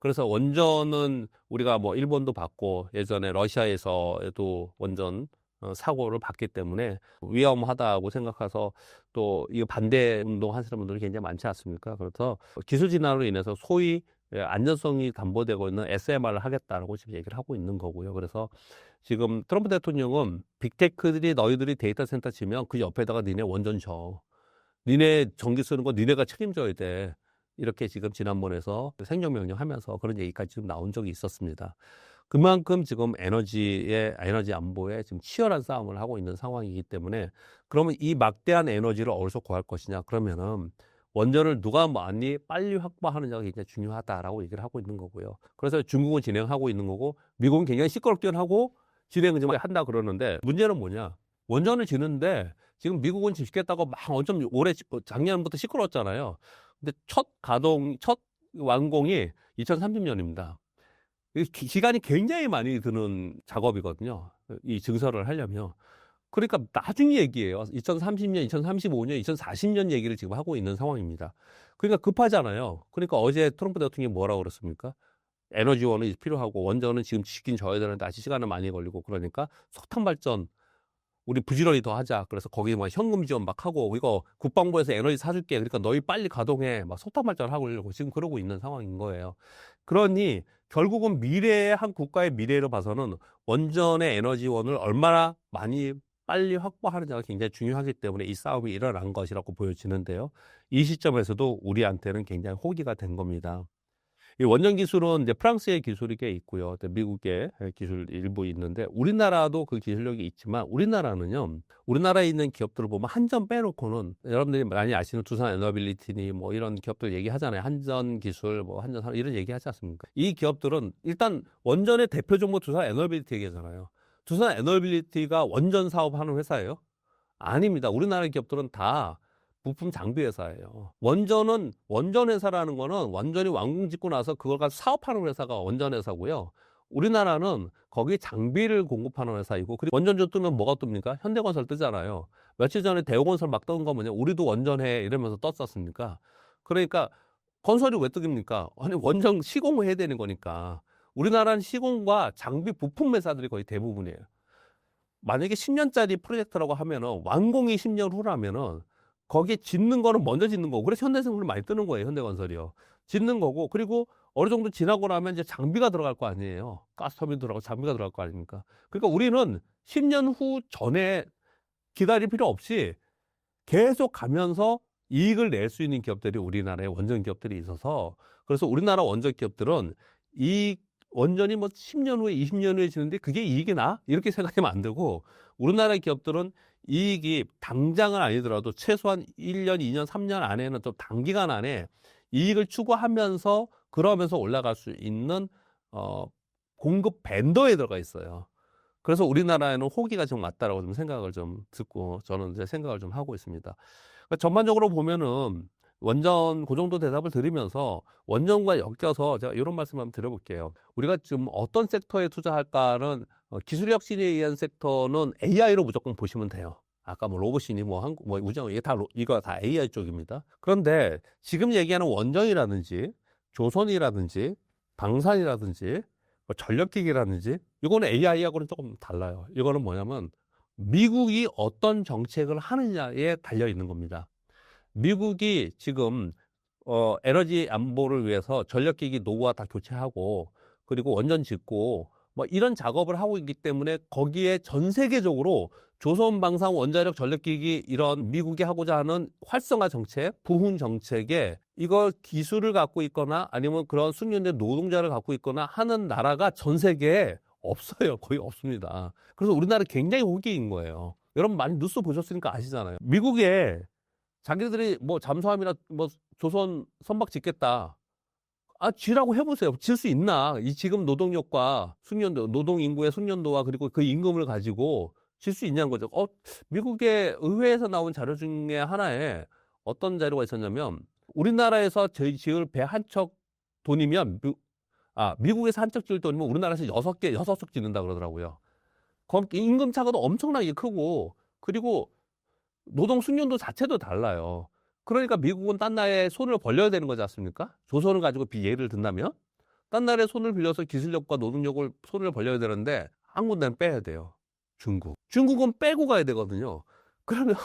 그래서 원전은 우리가 뭐 일본도 봤고 예전에 러시아에서도 원전 사고를 봤기 때문에 위험하다고 생각해서 또 이 반대 운동 하시는 분들이 굉장히 많지 않습니까? 그래서 기술 진화로 인해서 소위 안전성이 담보되고 있는 SMR을 하겠다라고 지금 얘기를 하고 있는 거고요. 그래서 지금 트럼프 대통령은 빅테크들이 너희들이 데이터 센터 지면 그 옆에다가 니네 원전 져. 니네 전기 쓰는 거 니네가 책임져야 돼. 이렇게 지금 지난번에서 생명명령 하면서 그런 얘기까지 지금 나온 적이 있었습니다. 그만큼 지금 에너지 안보에 지금 치열한 싸움을 하고 있는 상황이기 때문에 그러면 이 막대한 에너지를 어디서 구할 것이냐 그러면은 원전을 누가 많이 빨리 확보하느냐가 굉장히 중요하다라고 얘기를 하고 있는 거고요. 그래서 중국은 진행하고 있는 거고 미국은 굉장히 시끄럽게 하고 진행을 좀 한다 그러는데 문제는 뭐냐? 원전을 지는데 지금 미국은 짓겠다고 막 엄청 오래 작년부터 시끄러웠잖아요. 근데 첫 완공이 2030년입니다. 기간이 굉장히 많이 드는 작업이거든요. 이 증설을 하려면. 그러니까 나중 얘기예요. 2030년, 2035년, 2040년 얘기를 지금 하고 있는 상황입니다. 그러니까 급하잖아요. 그러니까 어제 트럼프 대통령이 뭐라고 그랬습니까? 에너지원이 필요하고 원전은 지금 짓긴 져야 되는데 아직 시간은 많이 걸리고 그러니까 석탄 발전 우리 부지런히 더 하자. 그래서 거기 막 현금 지원 막 하고 이거 국방부에서 에너지 사줄게. 그러니까 너희 빨리 가동해. 막 석탄 발전 하고 지금 그러고 있는 상황인 거예요. 그러니 결국은 미래의 한 국가의 미래를 봐서는 원전의 에너지원을 얼마나 많이 빨리 확보하느냐가 굉장히 중요하기 때문에 이 싸움이 일어난 것이라고 보여지는데요. 이 시점에서도 우리한테는 굉장히 호기가 된 겁니다. 이 원전 기술은 이제 프랑스의 기술이 꽤 있고요. 미국의 기술 일부 있는데 우리나라도 그 기술력이 있지만 우리나라는요. 우리나라에 있는 기업들을 보면 한 점 빼놓고는 여러분들이 많이 아시는 두산 에너빌리티니 뭐 이런 기업들 얘기하잖아요. 한전 기술, 뭐 한전 산업 이런 얘기하지 않습니까? 이 기업들은 일단 원전의 대표 종목 두산 에너빌리티 얘기하잖아요. 두산 에너빌리티가 원전 사업하는 회사예요? 아닙니다. 우리나라 기업들은 다 부품 장비 회사예요. 원전 회사라는 거는 완전히 완공 짓고 나서 그걸 가지고 사업하는 회사가 원전 회사고요. 우리나라는 거기 장비를 공급하는 회사이고 그리고 원전주 뜨면 뭐가 뜹니까? 현대건설 뜨잖아요. 며칠 전에 대우건설 막 뜬 거 뭐냐? 우리도 원전해 이러면서 떴었습니까? 그러니까 건설이 왜 뜨깁니까? 아니 원전 시공을 해야 되는 거니까. 우리나라는 시공과 장비 부품 회사들이 거의 대부분이에요. 만약에 10년짜리 프로젝트라고 하면은 완공이 10년 후라면은 거기에 짓는 거는 먼저 짓는 거고 그래서 현대건설이 많이 뜨는 거예요. 현대건설이요. 짓는 거고 그리고 어느 정도 지나고 나면 이제 장비가 들어갈 거 아니에요. 가스터빈 들어가고 장비가 들어갈 거 아닙니까? 그러니까 우리는 10년 후 전에 기다릴 필요 없이 계속 가면서 이익을 낼 수 있는 기업들이 우리나라의 원전 기업들이 있어서 그래서 우리나라 원전 기업들은 이 원전이 뭐 10년 후에 20년 후에 지는데 그게 이익이 나? 이렇게 생각하면 안 되고 우리나라 기업들은 이익이 당장은 아니더라도 최소한 1년, 2년, 3년 안에는 좀 단기간 안에 이익을 추구하면서 그러면서 올라갈 수 있는 공급 밴더에 들어가 있어요. 그래서 우리나라에는 호기가 좀 맞다라고 좀 생각을 좀 듣고 저는 이제 생각을 좀 하고 있습니다. 그러니까 전반적으로 보면은 원전 그 정도 대답을 드리면서 원전과 엮여서 제가 이런 말씀 한번 드려볼게요. 우리가 지금 어떤 섹터에 투자할까는 기술 혁신에 의한 섹터는 AI로 무조건 보시면 돼요. 아까 뭐 로봇이니 뭐 한국 뭐 우정 이거 다 AI 쪽입니다. 그런데 지금 얘기하는 원전이라든지 조선이라든지 방산이라든지 뭐 전력기기라든지 이거는 AI하고는 조금 달라요. 이거는 뭐냐면 미국이 어떤 정책을 하느냐에 달려 있는 겁니다. 미국이 지금 에너지 안보를 위해서 전력기기 노후화 다 교체하고 그리고 원전 짓고 뭐 이런 작업을 하고 있기 때문에 거기에 전 세계적으로 조선 방산 원자력 전력기기 이런 미국이 하고자 하는 활성화 정책, 부흥 정책에 이거 기술을 갖고 있거나 아니면 그런 숙련된 노동자를 갖고 있거나 하는 나라가 전 세계에 없어요. 거의 없습니다. 그래서 우리나라 굉장히 호기인 거예요. 여러분 많이 뉴스 보셨으니까 아시잖아요. 미국에 자기들이 뭐 잠수함이나 뭐 조선 선박 짓겠다. 아, 지라고 해보세요. 질 수 있나? 이 지금 노동력과 숙련도, 노동 인구의 숙련도와 그리고 그 임금을 가지고 질 수 있냐는 거죠. 미국의 의회에서 나온 자료 중에 하나에 어떤 자료가 있었냐면, 우리나라에서 저희 지을 배 한 척 돈이면, 미국에서 한 척 지을 돈이면 우리나라에서 6척 짓는다 그러더라고요. 임금 차가도 엄청나게 크고, 그리고 노동 숙련도 자체도 달라요. 그러니까 미국은 딴 나라에 손을 벌려야 되는 거지 않습니까? 조선을 가지고 예를 든다면 딴 나라에 손을 빌려서 기술력과 노동력을 손을 벌려야 되는데 한 군데는 빼야 돼요. 중국은 빼고 가야 되거든요. 그러면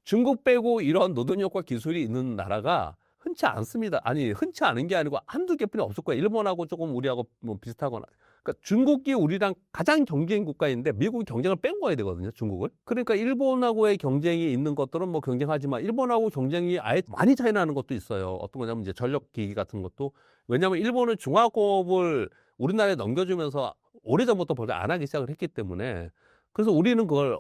중국 빼고 이런 노동력과 기술이 있는 나라가 흔치 않습니다. 아니, 흔치 않은 게 아니고 한두 개뿐이 없을 거예요. 일본하고 조금 우리하고 뭐 비슷하거나. 그러니까 중국이 우리랑 가장 경쟁 국가인데 미국이 경쟁을 빼고 가야 되거든요, 중국을. 그러니까 일본하고의 경쟁이 있는 것들은 뭐 경쟁하지만 일본하고 경쟁이 아예 많이 차이 나는 것도 있어요. 어떤 거냐면 이제 전력기기 같은 것도. 왜냐하면 일본은 중화공업을 우리나라에 넘겨주면서 오래전부터 벌써 안 하기 시작을 했기 때문에. 그래서 우리는 그걸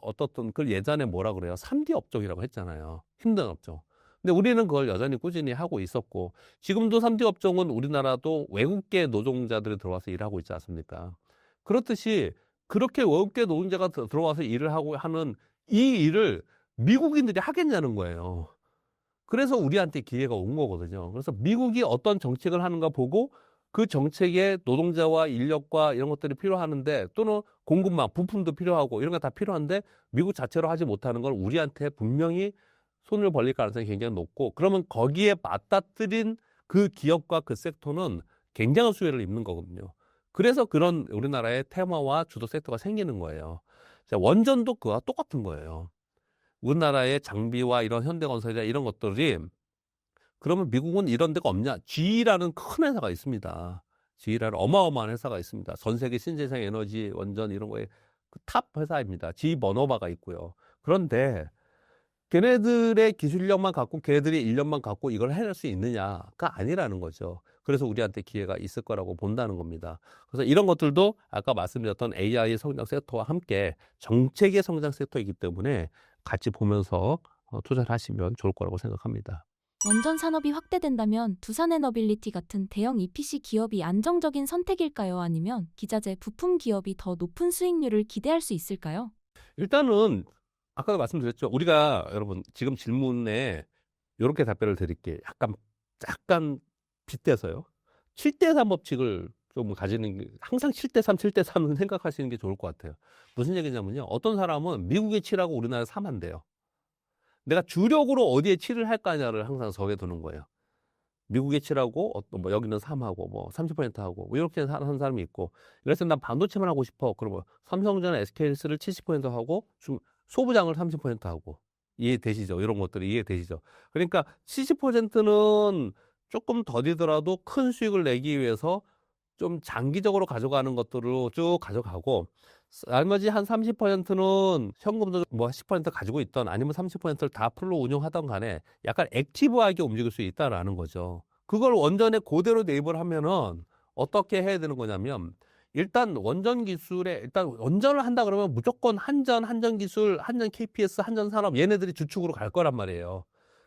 예전에 뭐라 그래요? 3D 업종이라고 했잖아요. 힘든 업종. 근데 우리는 그걸 여전히 꾸준히 하고 있었고, 지금도 3D 업종은 우리나라도 외국계 노동자들이 들어와서 일하고 있지 않습니까? 그렇듯이 그렇게 외국계 노동자가 들어와서 일을 하고 하는 이 일을 미국인들이 하겠냐는 거예요. 그래서 우리한테 기회가 온 거거든요. 그래서 미국이 어떤 정책을 하는가 보고 그 정책에 노동자와 인력과 이런 것들이 필요하는데, 또는 공급망, 부품도 필요하고 이런 거 다 필요한데 미국 자체로 하지 못하는 걸 우리한테 분명히 손을 벌릴 가능성이 굉장히 높고, 그러면 거기에 맞닥뜨린 그 기업과 그 섹터는 굉장한 수혜를 입는 거거든요. 그래서 그런 우리나라의 테마와 주도 섹터가 생기는 거예요. 원전도 그와 똑같은 거예요. 우리나라의 장비와 이런 현대건설이나 이런 것들이, 그러면 미국은 이런 데가 없냐? GE라는 큰 회사가 있습니다. GE라는 어마어마한 회사가 있습니다. 전 세계 신재생 에너지, 원전 이런 거에 그 탑 회사입니다. GE 버너바가 있고요. 그런데 걔네들의 기술력만 갖고 걔네들이 인력만 갖고 이걸 해낼 수 있느냐가 아니라는 거죠. 그래서 우리한테 기회가 있을 거라고 본다는 겁니다. 그래서 이런 것들도 아까 말씀드렸던 AI 성장 섹터와 함께 정책의 성장 섹터이기 때문에 같이 보면서 투자를 하시면 좋을 거라고 생각합니다. 원전 산업이 확대된다면 두산에너빌리티 같은 대형 EPC 기업이 안정적인 선택일까요? 아니면 기자재 부품 기업이 더 높은 수익률을 기대할 수 있을까요? 일단은 아까도 말씀드렸죠. 우리가 여러분 지금 질문에 이렇게 답변을 드릴게요. 약간 빗대서요. 7대3 법칙을 좀 가지는 게, 항상 7대3, 7대3은 생각하시는 게 좋을 것 같아요. 무슨 얘기냐면요. 어떤 사람은 미국에 7하고 우리나라에 3 한대요. 내가 주력으로 어디에 7을 할 거냐를 항상 정해두는 거예요. 미국에 7하고 뭐 여기는 3하고 뭐 30%하고 뭐 이렇게 하는 사람이 있고, 그래서 난 반도체만 하고 싶어. 그러면 삼성전자 SK스를 70% 하고 소부장을 30% 하고. 이해되시죠? 이런 것들이 이해되시죠? 그러니까 70%는 조금 더디더라도 큰 수익을 내기 위해서 좀 장기적으로 가져가는 것들로 쭉 가져가고, 나머지 한 30%는 현금도 뭐 10% 가지고 있던, 아니면 30%를 다 풀로 운용하던 간에 약간 액티브하게 움직일 수 있다라는 거죠. 그걸 원전에 그대로 대입을 하면은 어떻게 해야 되는 거냐면, 일단 원전 기술에, 일단 원전을 한다 그러면 무조건 한전 기술, 한전 KPS, 한전 산업, 얘네들이 주축으로 갈 거란 말이에요.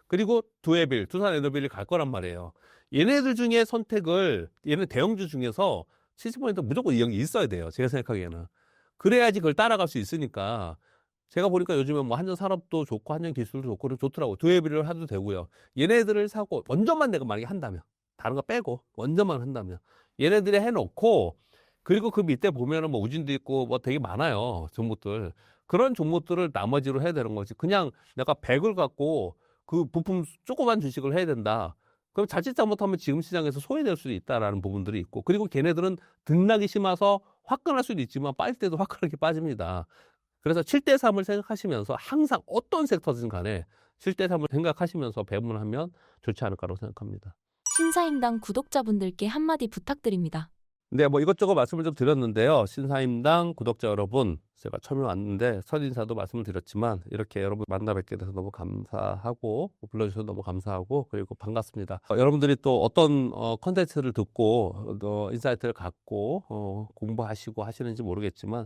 그리고 두산에너빌이 갈 거란 말이에요. 얘네들 중에 선택을, 얘네 대형주 중에서 70% 무조건 여기 있어야 돼요. 제가 생각하기에는. 그래야지 그걸 따라갈 수 있으니까. 제가 보니까 요즘에 뭐 한전 산업도 좋고 한전 기술도 좋고 좋더라고요. 두에비를 해도 되고요. 얘네들을 사고 원전만 내가 만약에 한다면, 다른 거 빼고 원전만 한다면 얘네들이 해놓고, 그리고 그 밑에 보면은 뭐 우진도 있고 뭐 되게 많아요. 종목들. 그런 종목들을 나머지로 해야 되는 거지. 그냥 내가 100을 갖고 그 부품 조그만 주식을 해야 된다. 그럼 자칫 잘못하면 지금 시장에서 소외될 수도 있다라는 부분들이 있고, 그리고 걔네들은 등락이 심해서 화끈할 수도 있지만 빠질 때도 화끈하게 빠집니다. 그래서 7대3을 생각하시면서 항상 어떤 섹터든 간에 7대3을 생각하시면서 배분하면 좋지 않을까라고 생각합니다. 신사임당 구독자분들께 한마디 부탁드립니다. 네, 뭐 이것저것 말씀을 좀 드렸는데요. 신사임당 구독자 여러분, 제가 처음에 왔는데 첫인사도 말씀을 드렸지만 이렇게 여러분 만나 뵙게 돼서 너무 감사하고 불러주셔서 너무 감사하고 그리고 반갑습니다. 여러분들이 또 어떤 컨텐츠를 듣고 인사이트를 갖고 공부하시고 하시는지 모르겠지만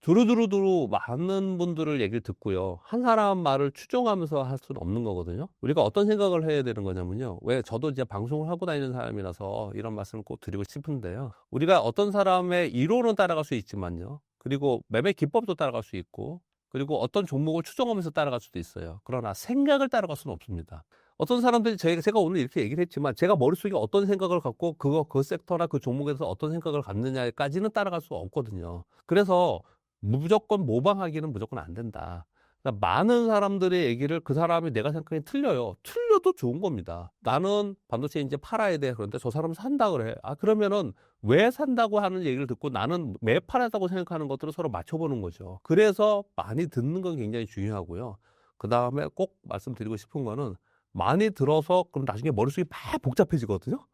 두루두루두루 많은 분들을 얘기를 듣고요. 한 사람 말을 추종하면서 할 수는 없는 거거든요. 우리가 어떤 생각을 해야 되는 거냐면요. 왜 저도 이제 방송을 하고 다니는 사람이라서 이런 말씀을 꼭 드리고 싶은데요. 우리가 어떤 사람의 이론은 따라갈 수 있지만요. 그리고 매매 기법도 따라갈 수 있고 그리고 어떤 종목을 추종하면서 따라갈 수도 있어요. 그러나 생각을 따라갈 수는 없습니다. 어떤 사람들이 제가 오늘 이렇게 얘기를 했지만 제가 머릿속에 어떤 생각을 갖고 그 섹터나 그 종목에 대해서 어떤 생각을 갖느냐까지는 따라갈 수 없거든요. 그래서 무조건 모방하기는 무조건 안 된다. 그러니까 많은 사람들의 얘기를 그 사람이 내가 생각하기엔 틀려요. 틀려도 좋은 겁니다. 나는 반도체 이제 팔아야 돼. 그런데 저 사람은 산다 그래. 그러면은 왜 산다고 하는 얘기를 듣고 나는 왜 팔았다고 생각하는 것들을 서로 맞춰보는 거죠. 그래서 많이 듣는 건 굉장히 중요하고요. 그 다음에 꼭 말씀드리고 싶은 거는 많이 들어서 그럼 나중에 머릿속이 막 복잡해지거든요.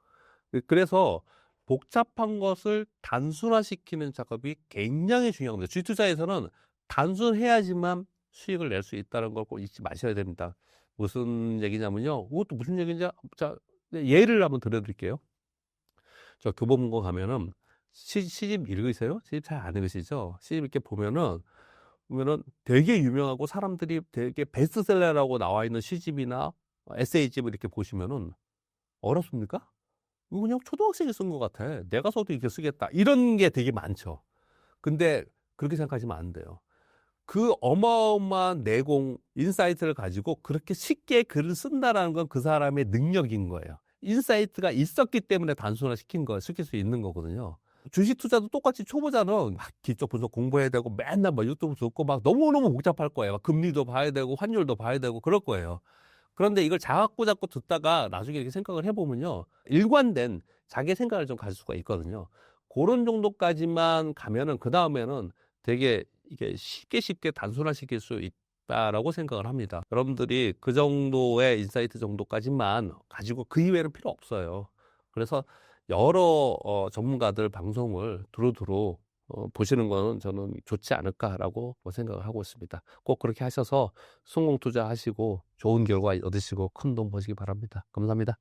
그래서 복잡한 것을 단순화시키는 작업이 굉장히 중요합니다. 주식 투자에서는 단순해야지만 수익을 낼 수 있다는 걸 꼭 잊지 마셔야 됩니다. 무슨 얘기냐면요. 이것도 무슨 얘기인지 자, 예를 한번 들어드릴게요. 저 교보문고 가면은 시집 읽으세요? 시집 잘 안 읽으시죠? 시집 이렇게 보면은 되게 유명하고 사람들이 되게 베스트셀러라고 나와 있는 시집이나 에세이집을 이렇게 보시면은 어렵습니까? 이거 그냥 초등학생이 쓴 것 같아. 내가 써도 이렇게 쓰겠다. 이런 게 되게 많죠. 근데 그렇게 생각하시면 안 돼요. 그 어마어마한 내공, 인사이트를 가지고 그렇게 쉽게 글을 쓴다라는 건 그 사람의 능력인 거예요. 인사이트가 있었기 때문에 단순화시킨 거, 시킬 수 있는 거거든요. 주식 투자도 똑같이 초보자는 막 기초 분석 공부해야 되고 맨날 막 유튜브 듣고 막 너무너무 복잡할 거예요. 막 금리도 봐야 되고 환율도 봐야 되고 그럴 거예요. 그런데 이걸 자꾸 듣다가 나중에 이렇게 생각을 해보면요. 일관된 자기 생각을 좀 가질 수가 있거든요. 그런 정도까지만 가면은 그 다음에는 되게 이게 쉽게 단순화시킬 수 있다라고 생각을 합니다. 여러분들이 그 정도의 인사이트 정도까지만 가지고 그 이외에는 필요 없어요. 그래서 여러 전문가들 방송을 두루두루 보시는 거는 저는 좋지 않을까라고 생각을 하고 있습니다. 꼭 그렇게 하셔서 성공 투자하시고 좋은 결과 얻으시고 큰 돈 버시기 바랍니다. 감사합니다.